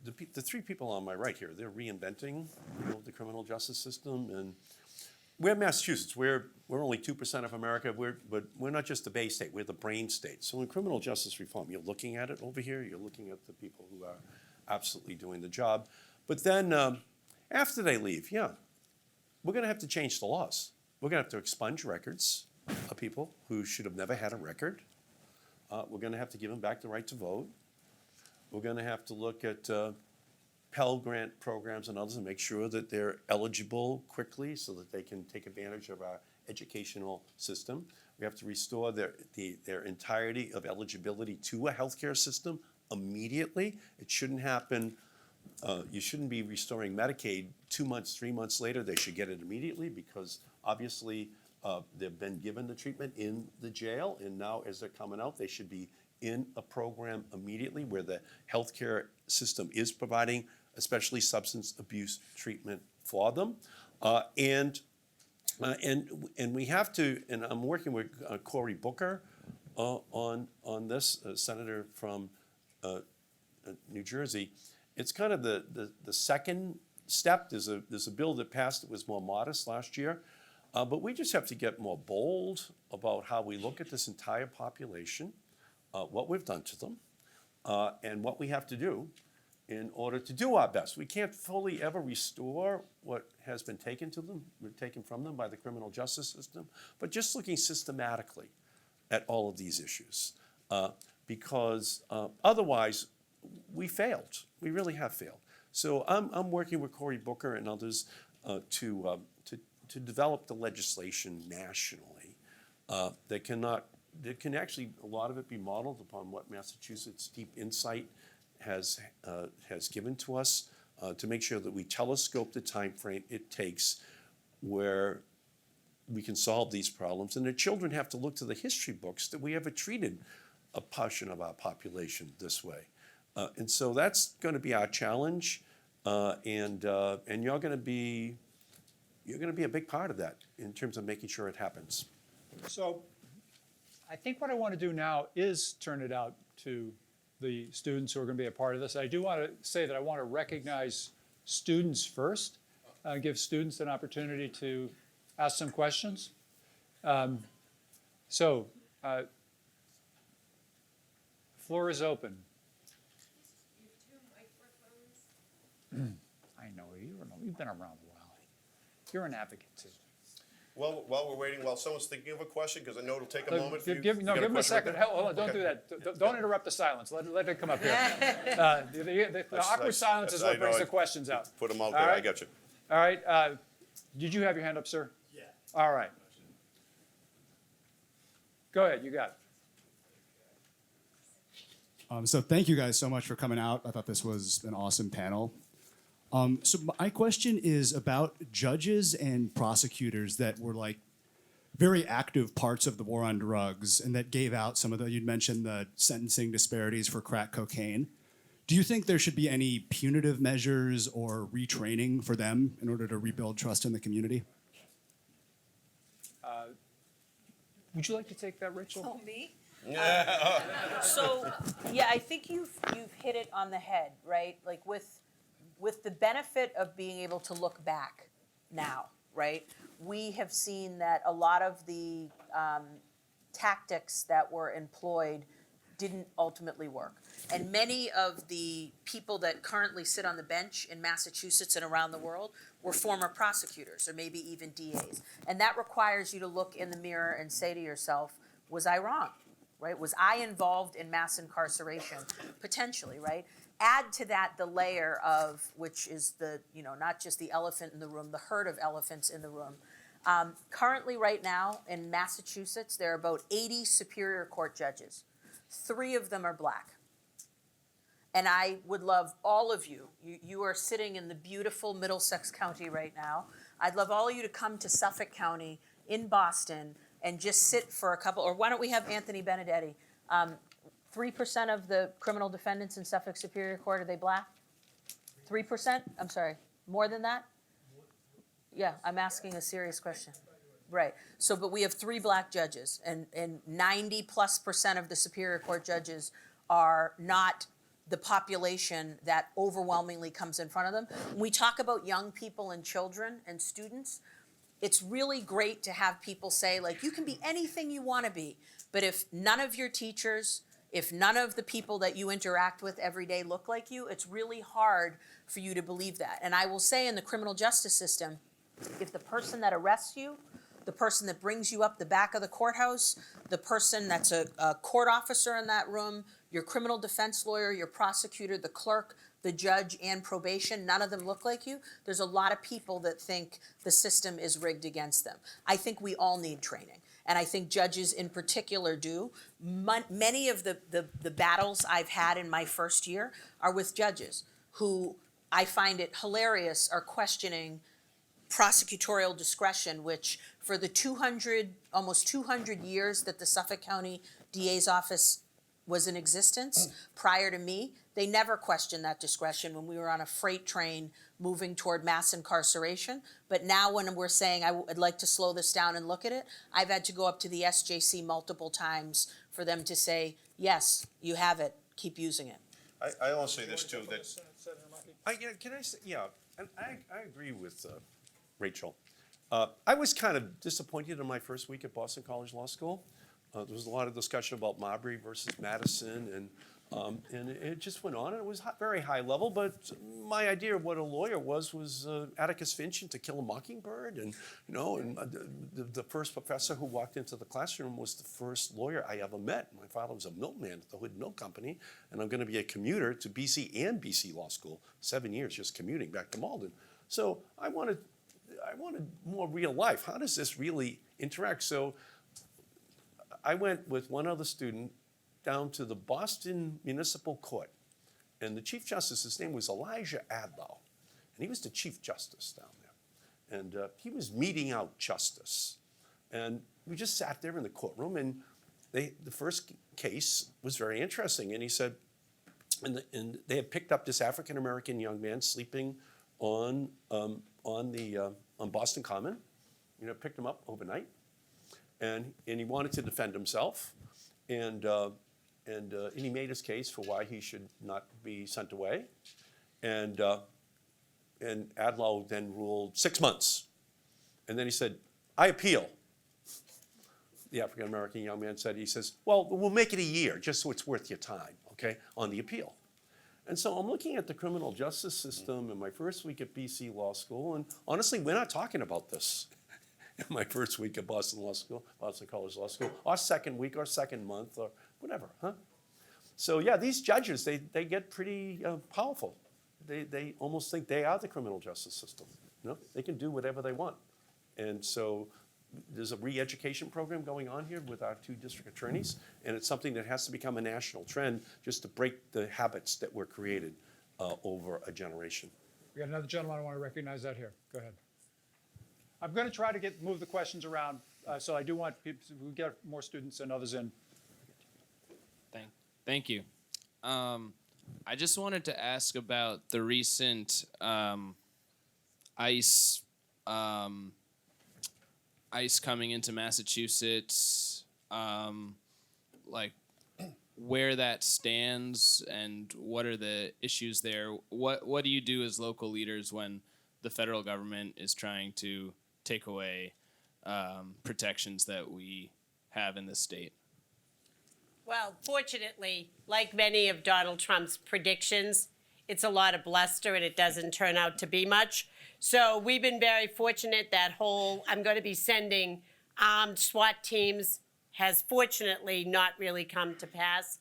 the three people on my right here, they're reinventing the criminal justice system, and we're Massachusetts. We're only 2% of America, but we're not just the Bay State, we're the brain state. So in criminal justice reform, you're looking at it over here, you're looking at the people who are absolutely doing the job. But then after they leave, we're gonna have to change the laws. We're gonna have to expunge records of people who should have never had a record. We're gonna have to give them back the right to vote. We're gonna have to look at Pell Grant programs and others and make sure that they're eligible quickly so that they can take advantage of our educational system. We have to restore their entirety of eligibility to a healthcare system immediately. It shouldn't happen. You shouldn't be restoring Medicaid 2 months, 3 months later. They should get it immediately because obviously they've been given the treatment in the jail, and now as they're coming out, they should be in a program immediately where the healthcare system is providing especially substance abuse treatment for them. And we have to, and I'm working with Cory Booker on this, senator from New Jersey. It's kind of the second step. There's a bill that passed that was more modest last year. But we just have to get more bold about how we look at this entire population, what we've done to them, and what we have to do in order to do our best. We can't fully ever restore what has been taken from them by the criminal justice system, but just looking systematically at all of these issues. Because otherwise, we failed. We really have failed. So I'm working with Cory Booker and others to develop the legislation nationally that can actually, a lot of it be modeled upon what Massachusetts Deep Insight has given to us to make sure that we telescope the time frame it takes where we can solve these problems. And the children have to look to the history books that we ever treated a portion of our population this way. And so that's going to be our challenge. And you're going to be you're going to be a big part of that in terms of making sure it happens. So I think what I want to do now is turn it out to the students who are going to be a part of this. I do want to say that I want to recognize students first, give students an opportunity to ask some questions. Floor is open. I know, you've been around a while. You're an advocate too. Well, while we're waiting, while someone's thinking of a question, because I know it'll take a moment for you. Give You got him a question right second. there? Hold on, don't do that. Don't interrupt the silence. Let it come up here. The awkward silence is what brings the questions out. Put them out All there, I right. got you. All right, did you have your hand up, sir? Yeah. All right. Go ahead, you got it. So thank you guys so much for coming out. I thought this was an awesome panel. So my question is about judges and prosecutors that were like very active parts of the war on drugs and that gave out some of the, you'd mentioned the sentencing disparities for crack cocaine. Do you think there should be any punitive measures or retraining for them in order to rebuild trust in the community? Would you like to take that, Rachel? Oh, me? So, yeah, I think you've hit it on the head, right? Like with the benefit of being able to look back now, right? We have seen that a lot of the tactics that were employed didn't ultimately work. And many of the people that currently sit on the bench in Massachusetts and around the world were former prosecutors or maybe even DAs. And that requires you to look in the mirror and say to yourself, was I wrong, right? Was I involved in mass incarceration? Potentially, right? Add to that the layer of, which is the, not just the elephant in the room, the herd of elephants in the room. Currently, right now, in Massachusetts, there are about 80 Superior Court judges. 3 of them are Black. And I would love all of you, you are sitting in the beautiful Middlesex County right now. I'd love all of you to come to Suffolk County in Boston and just sit for a couple, or why don't we have Anthony Benedetti? 3% of the criminal defendants in Suffolk Superior Court, are they Black? 3%? I'm sorry, more than that? Yeah, I'm asking a serious question. Right, so, but we have 3 Black judges, and 90+% of the Superior Court judges are not the population that overwhelmingly comes in front of them. When we talk about young people and children and students, it's really great to have people say, like, you can be anything you want to be, but if none of your teachers, if none of the people that you interact with every day look like you, it's really hard for you to believe that. And I will say in the criminal justice system, if the person that arrests you, the person that brings you up the back of the courthouse, the person that's a court officer in that room, your criminal defense lawyer, your prosecutor, the clerk, the judge, and probation, none of them look like you. There's a lot of people that think the system is rigged against them. I think we all need training, and I think judges in particular do. Many of the battles I've had in my first year are with judges who I find it hilarious are questioning prosecutorial discretion, which for the almost 200 years that the Suffolk County DA's office was in existence prior to me, they never questioned that discretion when we were on a freight train moving toward mass incarceration. But now when we're saying I'd like to slow this down and look at it, I've had to go up to the SJC multiple times for them to say, yes, you have it, keep using it. I want to say this too, that And I agree with Rachel. I was kind of disappointed in my first week at Boston College Law School. There was a lot of discussion about Marbury versus Madison, and it just went on, and it was very high level, but my idea of what a lawyer was Atticus Finch in To Kill a Mockingbird, and the first professor who walked into the classroom was the first lawyer I ever met. My father was a milkman at the Hood Milk Company, and I'm gonna be a commuter to BC and BC Law School, 7 years just commuting back to Malden. So I wanted more real life. How does this really interact? So I went with one other student down to the Boston Municipal Court, and the Chief Justice, his name was Elijah Adlow, and he was the Chief Justice down there. And he was meting out justice. And we just sat there in the courtroom, and the first case was very interesting. And he said, and they had picked up this African-American young man sleeping on the on Boston Common, picked him up overnight, and he wanted to defend himself, and he made his case for why he should not be sent away, and Adlow then ruled 6 months, and then he said, I appeal. The African-American young man said, he says, well, we'll make it a year, just so it's worth your time, okay, on the appeal. And so I'm looking at the criminal justice system in my first week at BC Law School, and honestly, we're not talking about this in my first week at Boston College Law School, or second week, or second month, or whatever, huh? So yeah, these judges, they get pretty powerful. They almost think they are the criminal justice system. They can do whatever they want. And so there's a re-education program going on here with our 2 district attorneys, and it's something that has to become a national trend just to break the habits that were created over a generation. We got another gentleman I want to recognize out here. Go ahead. I'm going to try to move the questions around, so I do want people to get more students and others in. Thank you. I just wanted to ask about the recent ICE coming into Massachusetts, like where that stands and what are the issues there? What do you do as local leaders when the federal government is trying to take away protections that we have in this state? Well, fortunately, like many of Donald Trump's predictions, it's a lot of bluster and it doesn't turn out to be much. So we've been very fortunate. That whole I'm going to be sending armed SWAT teams has fortunately not really come to pass.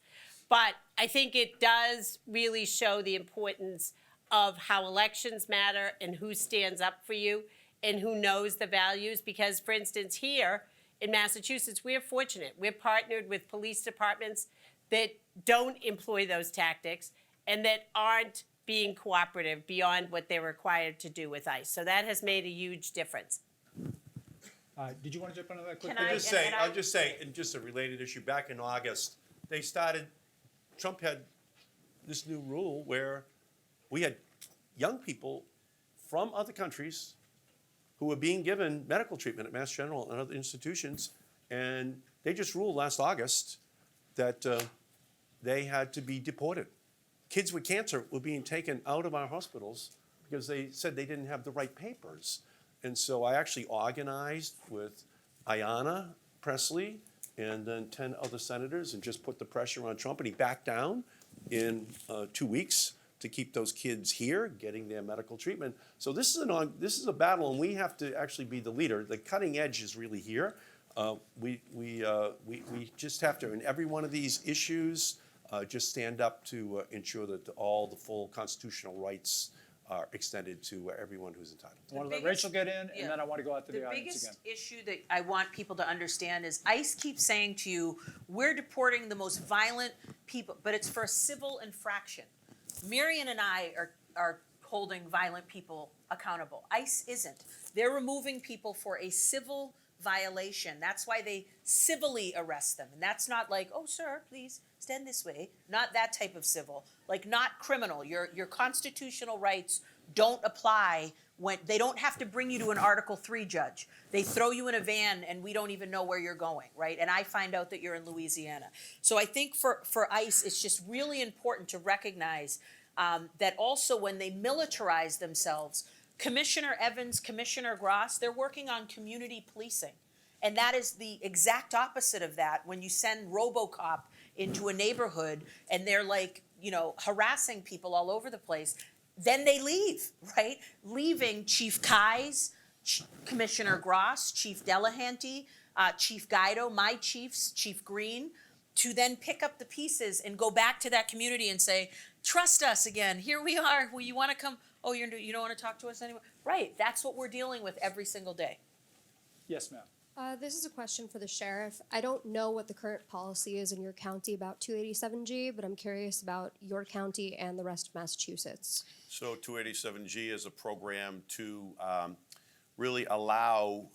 But I think it does really show the importance of how elections matter and who stands up for you and who knows the values. Because, for instance, here in Massachusetts, we're fortunate. We're partnered with police departments that don't employ those tactics and that aren't being cooperative beyond what they're required to do with ICE. So that has made a huge difference. Did you want to jump into that quickly? Can I- I'll just say, in just a related issue, back in August, Trump had this new rule where we had young people from other countries who were being given medical treatment at Mass General and other institutions, and they just ruled last August that they had to be deported. Kids with cancer were being taken out of our hospitals because they said they didn't have the right papers. And so I actually organized with Ayanna Pressley and then 10 other senators and just put the pressure on Trump, and he backed down in 2 weeks to keep those kids here getting their medical treatment. So this is a battle, and we have to actually be the leader. The cutting edge is really here. We just have to, in every one of these issues, just stand up to ensure that all the full constitutional rights are extended to everyone who's entitled. I want to let biggest- Rachel get in, yeah. and then I want to go out to the audience biggest again. issue that I want people to understand is ICE keeps saying to you, we're deporting the most violent people, but it's for a civil infraction. Marian and I are holding violent people accountable. ICE isn't. They're removing people for a civil violation. That's why they civilly arrest them. And that's not like, oh, sir, please stand this way. Not that type of civil. Like, not criminal. Your constitutional rights don't apply when they don't have to bring you to an Article 3 judge. They throw you in a van and we don't even know where you're going, right? And I find out that you're in Louisiana. So I think for ICE, it's just really important to recognize that also when they militarize themselves, Commissioner Evans, Commissioner Gross, they're working on community policing. And that is the exact opposite of that when you send RoboCop into a neighborhood and they're like, harassing people all over the place. Then they leave, right? Leaving Chief Kais, Commissioner Gross, Chief Delahanty, Chief Guido, my chiefs, Chief Green, to then pick up the pieces and go back to that community and say, trust us again, here we are, well, you wanna come, oh, you don't wanna talk to us anymore? Right, that's what we're dealing with every single day. Yes, ma'am. This is a question for the sheriff. I don't know what the current policy is in your county about 287G, but I'm curious about your county and the rest of Massachusetts. So 287G is a program to really allow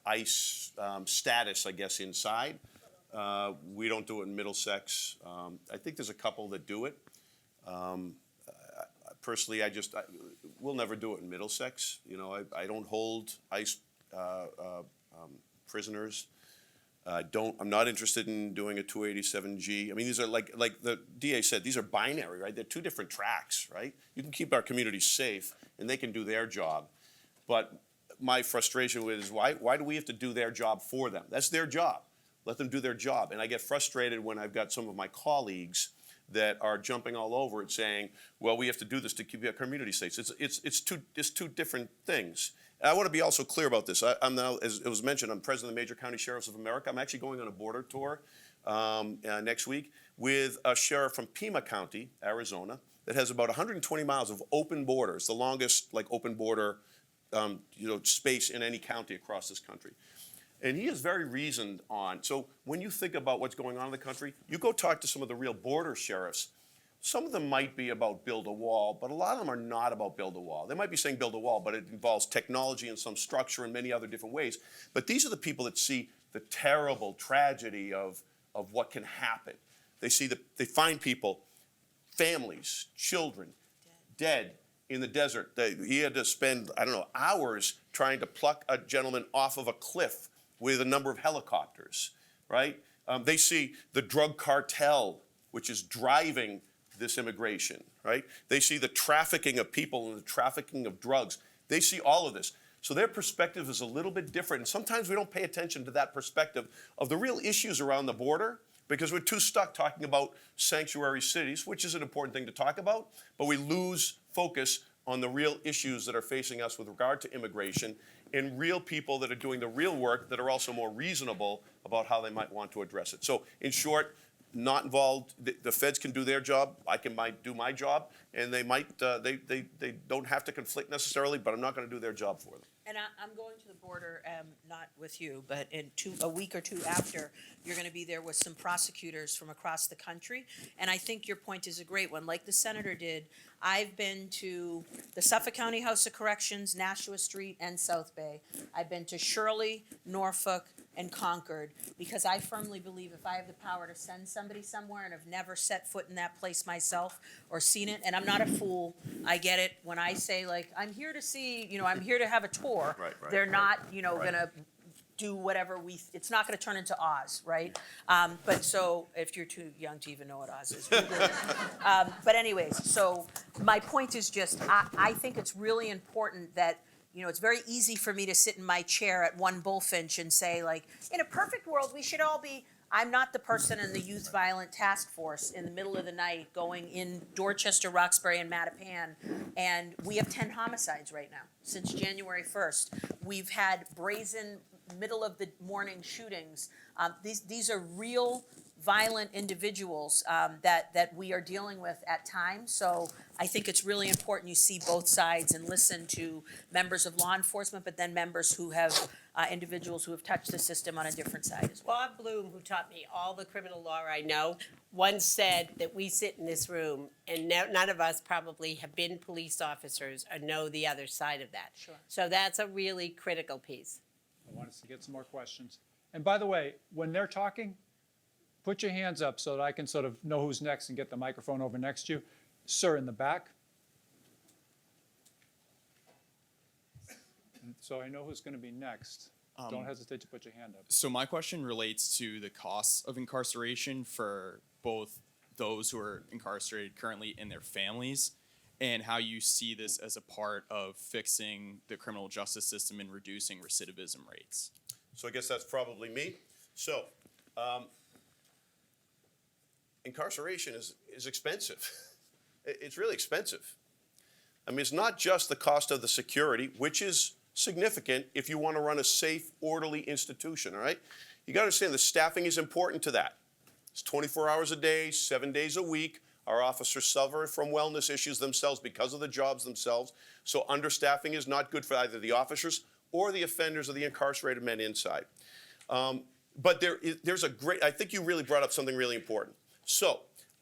ICE status, I guess, inside. We don't do it in Middlesex. I think there's a couple that do it. personally, we'll never do it in Middlesex. You know, I don't hold ICE prisoners. I'm not interested in doing a 287G. I mean, these are like the DA said, these are binary, right? They're two different tracks, right? You can keep our communities safe and they can do their job. But my frustration with is why do we have to do their job for them? That's their job. Let them do their job. And I get frustrated when I've got some of my colleagues that are jumping all over it saying, well, we have to do this to keep our community safe. It's two different things. And I want to be also clear about this. I'm now, as it was mentioned, I'm president of the Major County Sheriffs of America. I'm actually going on a border tour next week with a sheriff from Pima County, Arizona, that has about 120 miles of open borders, the longest open border space in any county across this country. And he is very reasoned on. So when you think about what's going on in the country, you go talk to some of the real border sheriffs. Some of them might be about build a wall, but a lot of them are not about build a wall. They might be saying build a wall, but it involves technology and some structure in many other different ways. But these are the people that see the terrible tragedy of what can happen. They find people, families, children, dead in the desert. He had to spend, hours trying to pluck a gentleman off of a cliff with a number of helicopters, right? They see the drug cartel, which is driving this immigration, right? They see the trafficking of people and the trafficking of drugs. They see all of this. So their perspective is a little bit different. And sometimes we don't pay attention to that perspective of the real issues around the border because we're too stuck talking about sanctuary cities, which is an important thing to talk about, but we lose focus on the real issues that are facing us with regard to immigration and real people that are doing the real work that are also more reasonable about how they might want to address it. So in short, not involved. The feds can do their job. I might do my job, and they might. They don't have to conflict necessarily, but I'm not going to do their job for them. And I'm going to the border, not with you, but in a week or two after, you're going to be there with some prosecutors from across the country. And I think your point is a great one. Like the senator did, I've been to the Suffolk County House of Corrections, Nashua Street, and South Bay. I've been to Shirley, Norfolk, and Concord, because I firmly believe if I have the power to send somebody somewhere and have never set foot in that place myself or seen it, and I'm not a fool, I get it when I say, I'm here to see, I'm here to have a tour. Right, They're not, gonna do whatever it's not gonna turn into Oz, right? But so, if you're too young to even know what Oz is. But anyways, so my point is just, I think it's really important that it's very easy for me to sit in my chair at One Bullfinch and say, in a perfect world, we should all be. I'm not the person in the youth violent task force in the middle of the night going in Dorchester, Roxbury, and Mattapan, and we have 10 homicides right now since January 1st. We've had brazen middle of the morning shootings. These are real violent individuals that we are dealing with at times. So I think it's really important you see both sides and listen to members of law enforcement, but then members who have individuals who have touched the system on a different side as well. Bob Bloom, who taught me all the criminal law I know, once said that we sit in this room and none of us probably have been police officers or know the other side of that. Sure. So that's a really critical piece. I want us to get some more questions. And by the way, when they're talking, put your hands up so that I can sort of know who's next and get the microphone over next to you. Sir, in the back. So I know who's going to be next. Don't hesitate to put your hand up. So my question relates to the costs of incarceration for both those who are incarcerated currently and their families, and how you see this as a part of fixing the criminal justice system and reducing recidivism rates. So I guess that's probably me. So incarceration is expensive. It's really expensive. I mean, it's not just the cost of the security, which is significant if you want to run a safe, orderly institution, all right? You got to understand the staffing is important to that. It's 24 hours a day, 7 days a week. Our officers suffer from wellness issues themselves because of the jobs themselves. So understaffing is not good for either the officers or the offenders or the incarcerated men inside. But there's a great, I think you really brought up something really important. So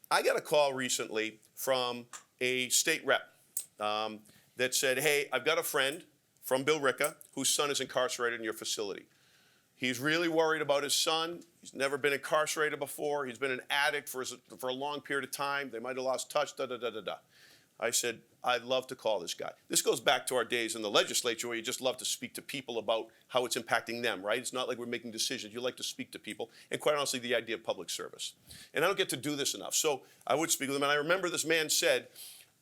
I got a call recently from a state rep that said, hey, I've got a friend from Billerica whose son is incarcerated in your facility. He's really worried about his son. He's never been incarcerated before. He's been an addict for a long period of time. They might have lost touch, da-da-da-da-da. I said, I'd love to call this guy. This goes back to our days in the legislature where you just love to speak to people about how it's impacting them, right? It's not like we're making decisions. You like to speak to people. And quite honestly, the idea of public service. And I don't get to do this enough. So I would speak with him. And I remember this man said,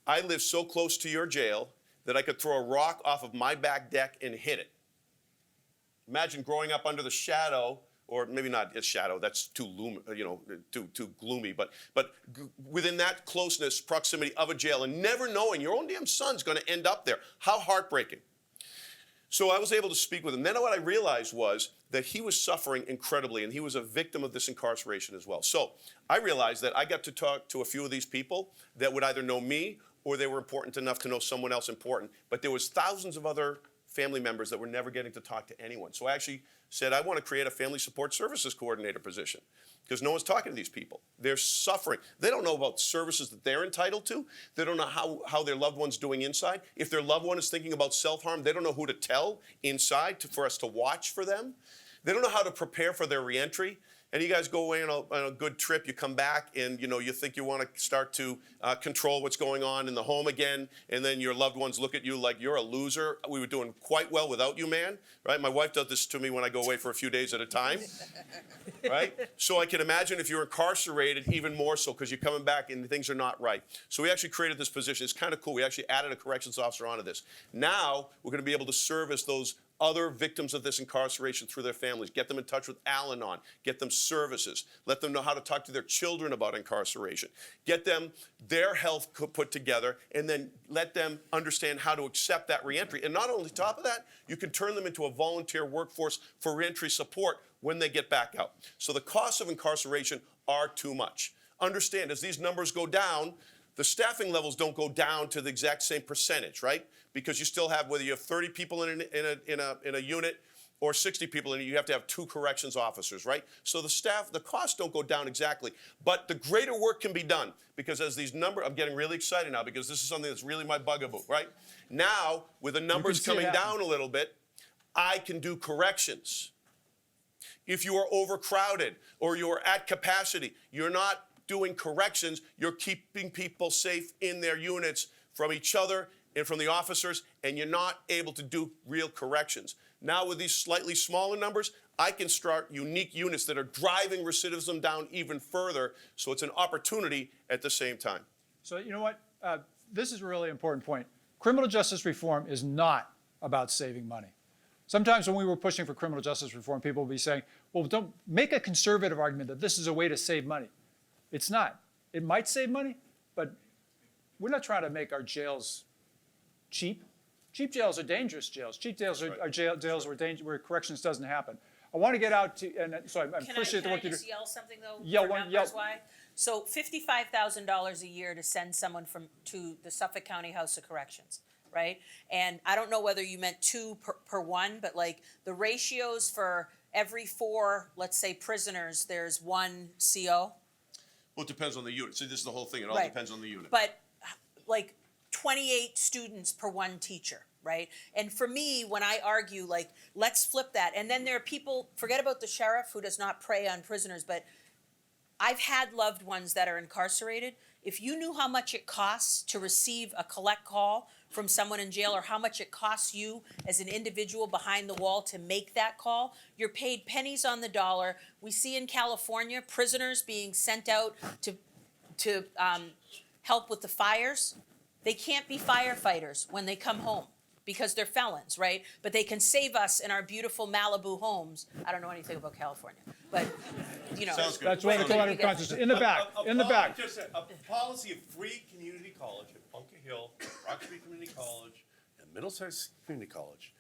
I live so close to your jail that I could throw a rock off of my back deck and hit it. Imagine growing up under the shadow, or maybe not a shadow, that's too too gloomy, but within that closeness, proximity of a jail, and never knowing your own damn son's going to end up there. How heartbreaking. So I was able to speak with him. Then what I realized was that he was suffering incredibly, and he was a victim of this incarceration as well. So I realized that I got to talk to a few of these people that would either know me or they were important enough to know someone else important. But there was thousands of other family members that were never getting to talk to anyone. So I actually said, I want to create a family support services coordinator position because no one's talking to these people. They're suffering. They don't know about services that they're entitled to. They don't know how their loved one's doing inside. If their loved one is thinking about self-harm, they don't know who to tell inside for us to watch for them. They don't know how to prepare for their reentry. And you guys go away on a good trip, you come back and you think you want to start to control what's going on in the home again, and then your loved ones look at you like you're a loser. We were doing quite well without you, man, right? My wife does this to me when I go away for a few days at a time, right? So I can imagine if you're incarcerated, even more so because you're coming back and things are not right. So we actually created this position. It's kind of cool. We actually added a corrections officer onto this. Now we're going to be able to service those other victims of this incarceration through their families, get them in touch with Al-Anon, get them services, let them know how to talk to their children about incarceration, get them their health put together, and then let them understand how to accept that reentry. And not only top of that, you can turn them into a volunteer workforce for reentry support when they get back out. So the costs of incarceration are too much. Understand, as these numbers go down, the staffing levels don't go down to the exact same percentage, right? Because you still have, whether you have 30 people in a unit or 60 people in it, you have to have 2 corrections officers, right? So the costs don't go down exactly, but the greater work can be done because as these numbers, I'm getting really excited now because this is something that's really my bugaboo, right? Now, with the numbers coming down a little bit, I can do corrections. If you are overcrowded or you're at capacity, you're not doing corrections, you're keeping people safe in their units from each other and from the officers, and you're not able to do real corrections. Now with these slightly smaller numbers, I can start unique units that are driving recidivism down even further, so it's an opportunity at the same time. So you know what? This is a really important point. Criminal justice reform is not about saving money. Sometimes when we were pushing for criminal justice reform, people would be saying, well, don't make a conservative argument that this is a way to save money. It's not. It might save money, but we're not trying to make our jails cheap. Cheap jails are dangerous jails. Cheap jails are jails where corrections doesn't happen. I want to get out to, and so I appreciate the work you do. Can I just yell something though? Yell for one, yell. Why? So $55,000 a year to send someone to the Suffolk County House of Corrections, right? And I don't know whether you meant 2 per one, but like the ratios for every 4, let's say prisoners, there's 1 CO. Well, it depends on the unit. So this is the whole thing. It all Right. depends on the unit. But like 28 students per 1 teacher, right? And for me, when I argue, like, let's flip that. And then there are people, forget about the sheriff who does not prey on prisoners, but I've had loved ones that are incarcerated. If you knew how much it costs to receive a collect call from someone in jail or how much it costs you as an individual behind the wall to make that call, you're paid pennies on the dollar. We see in California prisoners being sent out to help with the fires. They can't be firefighters when they come home because they're felons, right? But they can save us in our beautiful Malibu homes. I don't know anything about California, but Sounds good. That's why they come out of consciousness. In the back, in the back. Just a policy of free community college at Bunker Hill, Roxbury Community College, and Middlesex Community College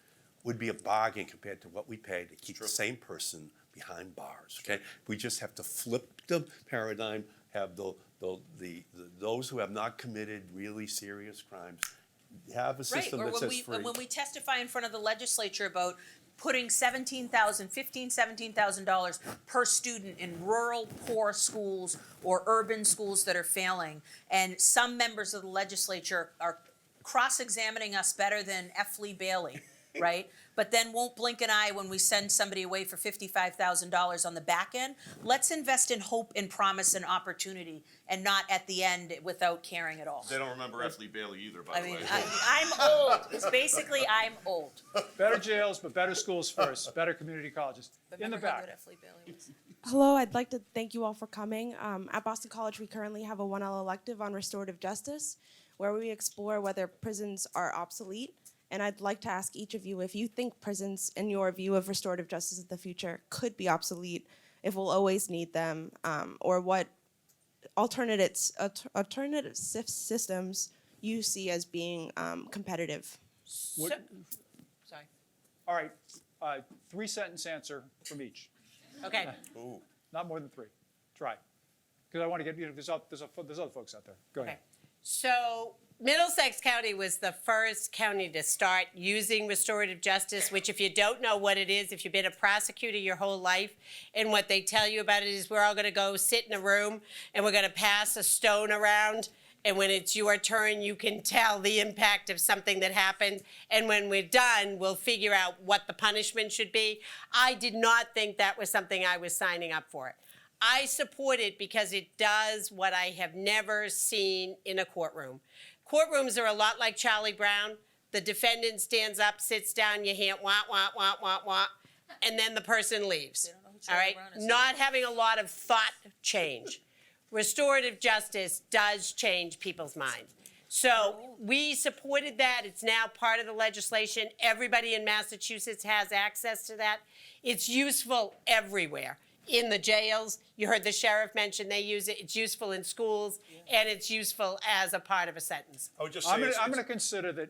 would be a bargain compared to what we pay to keep the same person behind bars, okay? We just have to flip the paradigm, have those who have not committed really serious crimes have a system that says free. Or when we testify in front of the legislature about putting $17,000 per student in rural poor schools or urban schools that are failing, and some members of the legislature are cross-examining us better than F. Lee Bailey right? But then won't blink an eye when we send somebody away for $55,000 on the back end. Let's invest in hope and promise and opportunity, and not at the end without caring at all. They don't remember F. Lee Bailey either, by I the mean, way. I'm old. It's basically, I'm old. Better jails, but better schools first, better community colleges. In the Remember how back. good F. Lee Bailey was? Hello, I'd like to thank you all for coming. At Boston College, we currently have a 1L elective on restorative justice, where we explore whether prisons are obsolete. And I'd like to ask each of you if you think prisons, in your view of restorative justice in the future, could be obsolete, if we'll always need them, or what alternative systems you see as being competitive. What- Sorry. All right, 3-sentence answer from each. Okay. Ooh. Not more than 3. Try. Because I want to get, there's other folks out there. Go ahead. Okay. So Middlesex County was the first county to start using restorative justice, which, if you don't know what it is, if you've been a prosecutor your whole life, and what they tell you about it is we're all going to go sit in a room and we're going to pass a stone around. And when it's your turn, you can tell the impact of something that happened. And when we're done, we'll figure out what the punishment should be. I did not think that was something I was signing up for. I support it because it does what I have never seen in a courtroom. Courtrooms are a lot like Charlie Brown. The defendant stands up, sits down, you hear wah, wah, wah, wah, wah, and then the person leaves. All right? Not having a lot of thought change. Restorative justice does change people's minds. So we supported that. It's now part of the legislation. Everybody in Massachusetts has access to that. It's useful everywhere. In the jails, you heard the sheriff mention they use it. It's useful in schools, and it's useful as a part of a sentence. I would just say I'm it's- going to consider that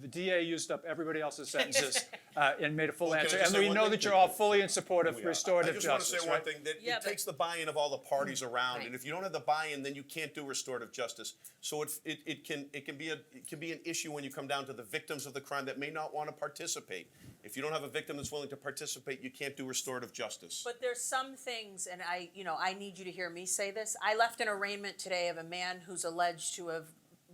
the DA used up everybody else's sentences and made a full Well, can I answer. just And say we one know thing? that you're all fully in support of I restorative just want to justice, say one right? thing, that Yeah, it but- takes the buy-in of all the parties around, Right. and if you don't have the buy-in, then you can't do restorative justice. So it can be an issue when you come down to the victims of the crime that may not want to participate. If you don't have a victim that's willing to participate, you can't do restorative justice. But there's some things, and I need you to hear me say this. I left an arraignment today of a man who's alleged to have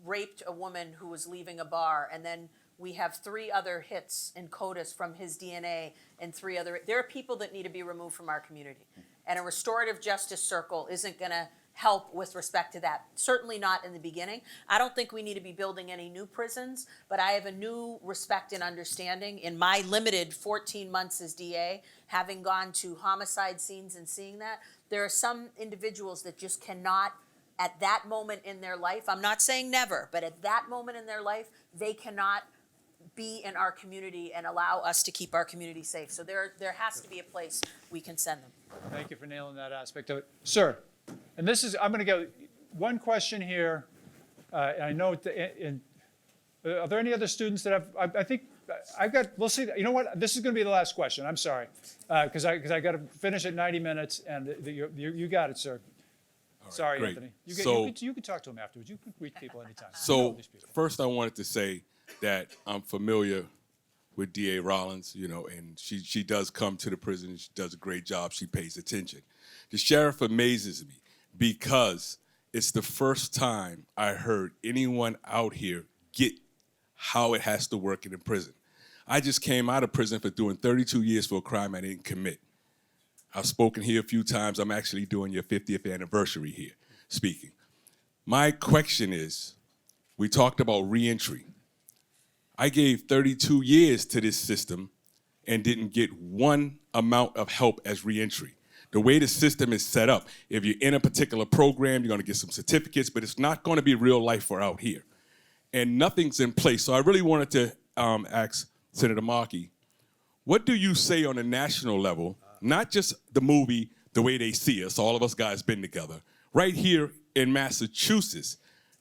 raped a woman who was leaving a bar, and then we have 3 other hits in CODIS from his DNA and 3 other. There are people that need to be removed from our community, and a restorative justice circle isn't going to help with respect to that. Certainly not in the beginning. I don't think we need to be building any new prisons, but I have a new respect and understanding in my limited 14 months as DA, having gone to homicide scenes and seeing that. There are some individuals that just cannot, at that moment in their life, I'm not saying never, but at that moment in their life, they cannot be in our community and allow us to keep our community safe. So there has to be a place we can send them. Thank you for nailing that aspect of it. Sir, and this is, I'm going to go, one question here. And I know, are there any other students that have, I think, I've got, we'll see. You know what? This is going to be the last question. I'm sorry. Because I got to finish at 90 minutes, and you got it, sir. Sorry, great. Anthony. You can talk to him afterwards. You can reach people anytime. You know So these people. first, I wanted to say that I'm familiar with DA Rollins, and she does come to the prison. She does a great job. She pays attention. The sheriff amazes me because it's the first time I heard anyone out here get how it has to work in a prison. I just came out of prison for doing 32 years for a crime I didn't commit. I've spoken here a few times. I'm actually doing your 50th anniversary here speaking. My question is, we talked about reentry. I gave 32 years to this system and didn't get one amount of help as reentry. The way the system is set up, if you're in a particular program, you're gonna get some certificates, but it's not gonna be real life for out here. And nothing's in place. So I really wanted to ask Senator Markey, what do you say on a national level, not just the movie, The Way They See Us, all of us guys been together, right here in Massachusetts,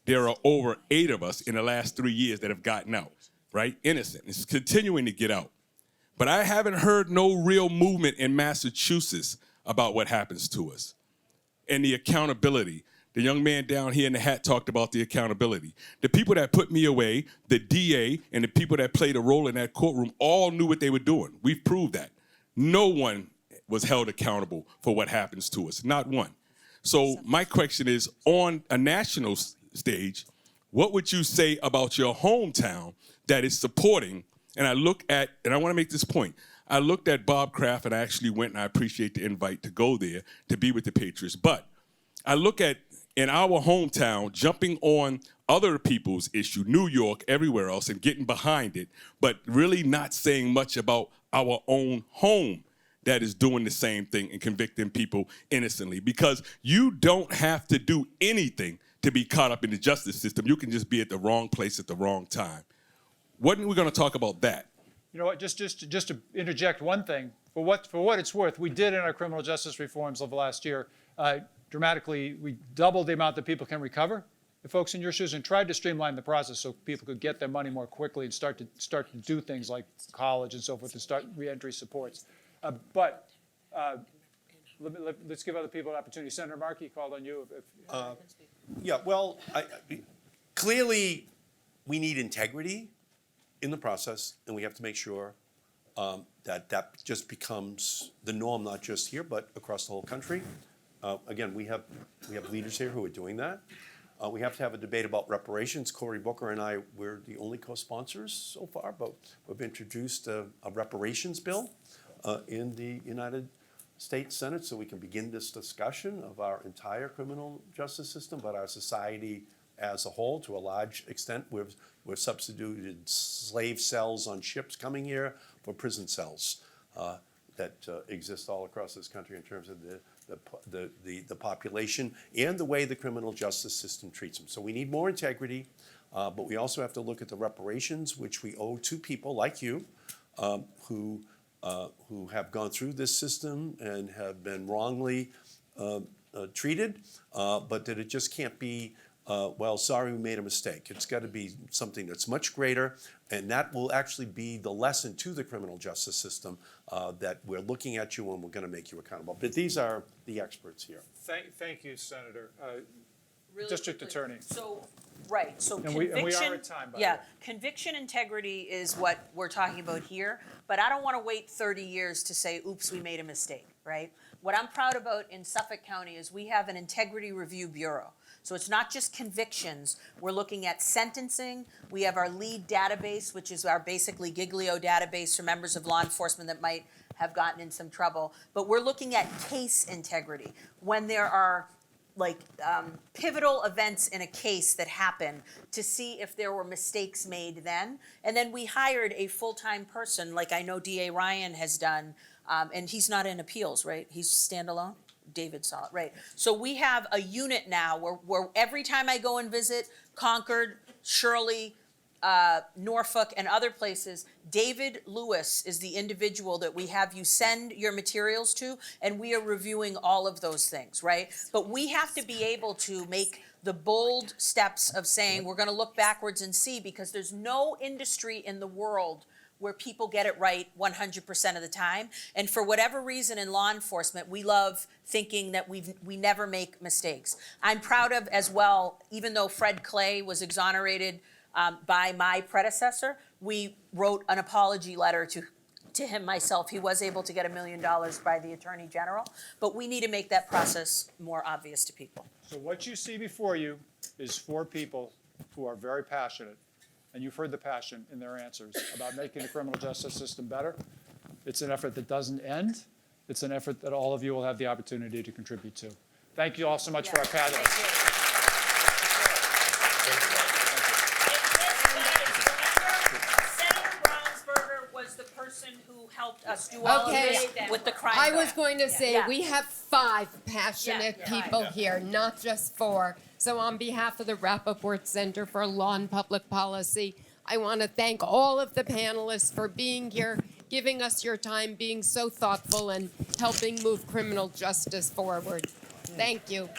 there are over 8 of us in the last 3 years that have gotten out, right? Innocent. It's continuing to get out. But I haven't heard no real movement in Massachusetts about what happens to us and the accountability. The young man down here in the hat talked about the accountability. The people that put me away, the DA, and the people that played a role in that courtroom all knew what they were doing. We've proved that. No one was held accountable for what happens to us, not one. So my question is, on a national stage, what would you say about your hometown that is supporting and I want to make this point. I looked at Bob Kraft, and I actually went, and I appreciate the invite to go there to be with the Patriots. But I look at, in our hometown, jumping on other people's issue, New York, everywhere else, and getting behind it, but really not saying much about our own home that is doing the same thing and convicting people innocently. Because you don't have to do anything to be caught up in the justice system. You can just be at the wrong place at the wrong time. When are we going to talk about that? You know what, just to interject one thing, for what it's worth, we did in our criminal justice reforms of last year, dramatically, we doubled the amount that people can recover, the folks in your shoes, and tried to streamline the process so people could get their money more quickly and start to do things like college and so forth and start reentry supports. Let's give other people an opportunity. Senator Markey called on you. Yeah, well, clearly we need integrity in the process, and we have to make sure that just becomes the norm, not just here, but across the whole country. Again, we have leaders here who are doing that. We have to have a debate about reparations. Cory Booker and I, we're the only co-sponsors so far, but we've introduced a reparations bill in the United States Senate so we can begin this discussion of our entire criminal justice system, but our society as a whole. To a large extent, we've substituted slave cells on ships coming here for prison cells that exist all across this country in terms of the population and the way the criminal justice system treats them. So we need more integrity, but we also have to look at the reparations, which we owe to people like you who have gone through this system and have been wrongly treated, but that it just can't be, well, sorry, we made a mistake. It's got to be something that's much greater, and that will actually be the lesson to the criminal justice system that we're looking at you and we're going to make you accountable. But these are the experts here. Thank you, Senator. Really District quickly. Attorney. So And we conviction. are at time, by the way. Conviction integrity is what we're talking about here, but I don't want to wait 30 years to say, oops, we made a mistake, right? What I'm proud about in Suffolk County is we have an integrity review bureau. So it's not just convictions, we're looking at sentencing. We have our lead database, which is our basically Giglio database for members of law enforcement that might have gotten in some trouble. But we're looking at case integrity. When there are pivotal events in a case that happen, to see if there were mistakes made then. And then we hired a full-time person, like I know DA Ryan has done, and he's not in appeals, right? He's standalone? David saw it, right. So we have a unit now where every time I go and visit Concord, Shirley, Norfolk, and other places, David Lewis is the individual that we have you send your materials to, and we are reviewing all of those things, right? But we have to be able to make the bold steps of saying we're going to look backwards and see, because there's no industry in the world where people get it right 100% of the time. And for whatever reason in law enforcement, we love thinking that we never make mistakes. I'm proud of as well, even though Fred Clay was exonerated by my predecessor, we wrote an apology letter to him myself. He was able to get $1 million by the Attorney General, but we need to make that process more obvious to people. So what you see before you is 4 people who are very passionate, and you've heard the passion in their answers about making the criminal justice system better. It's an effort that doesn't end. It's an effort that all of you will have the opportunity to contribute to. Thank you all so much for our panelists. Who helped us do all of this with the crime. I was going to say, Yeah. we have 5 passionate Yeah. people here, not just 4. So on behalf of the Rappaport Center for Law and Public Policy, I want to thank all of the panelists for being here, giving us your time, being so thoughtful, and helping move criminal justice forward. Thank you.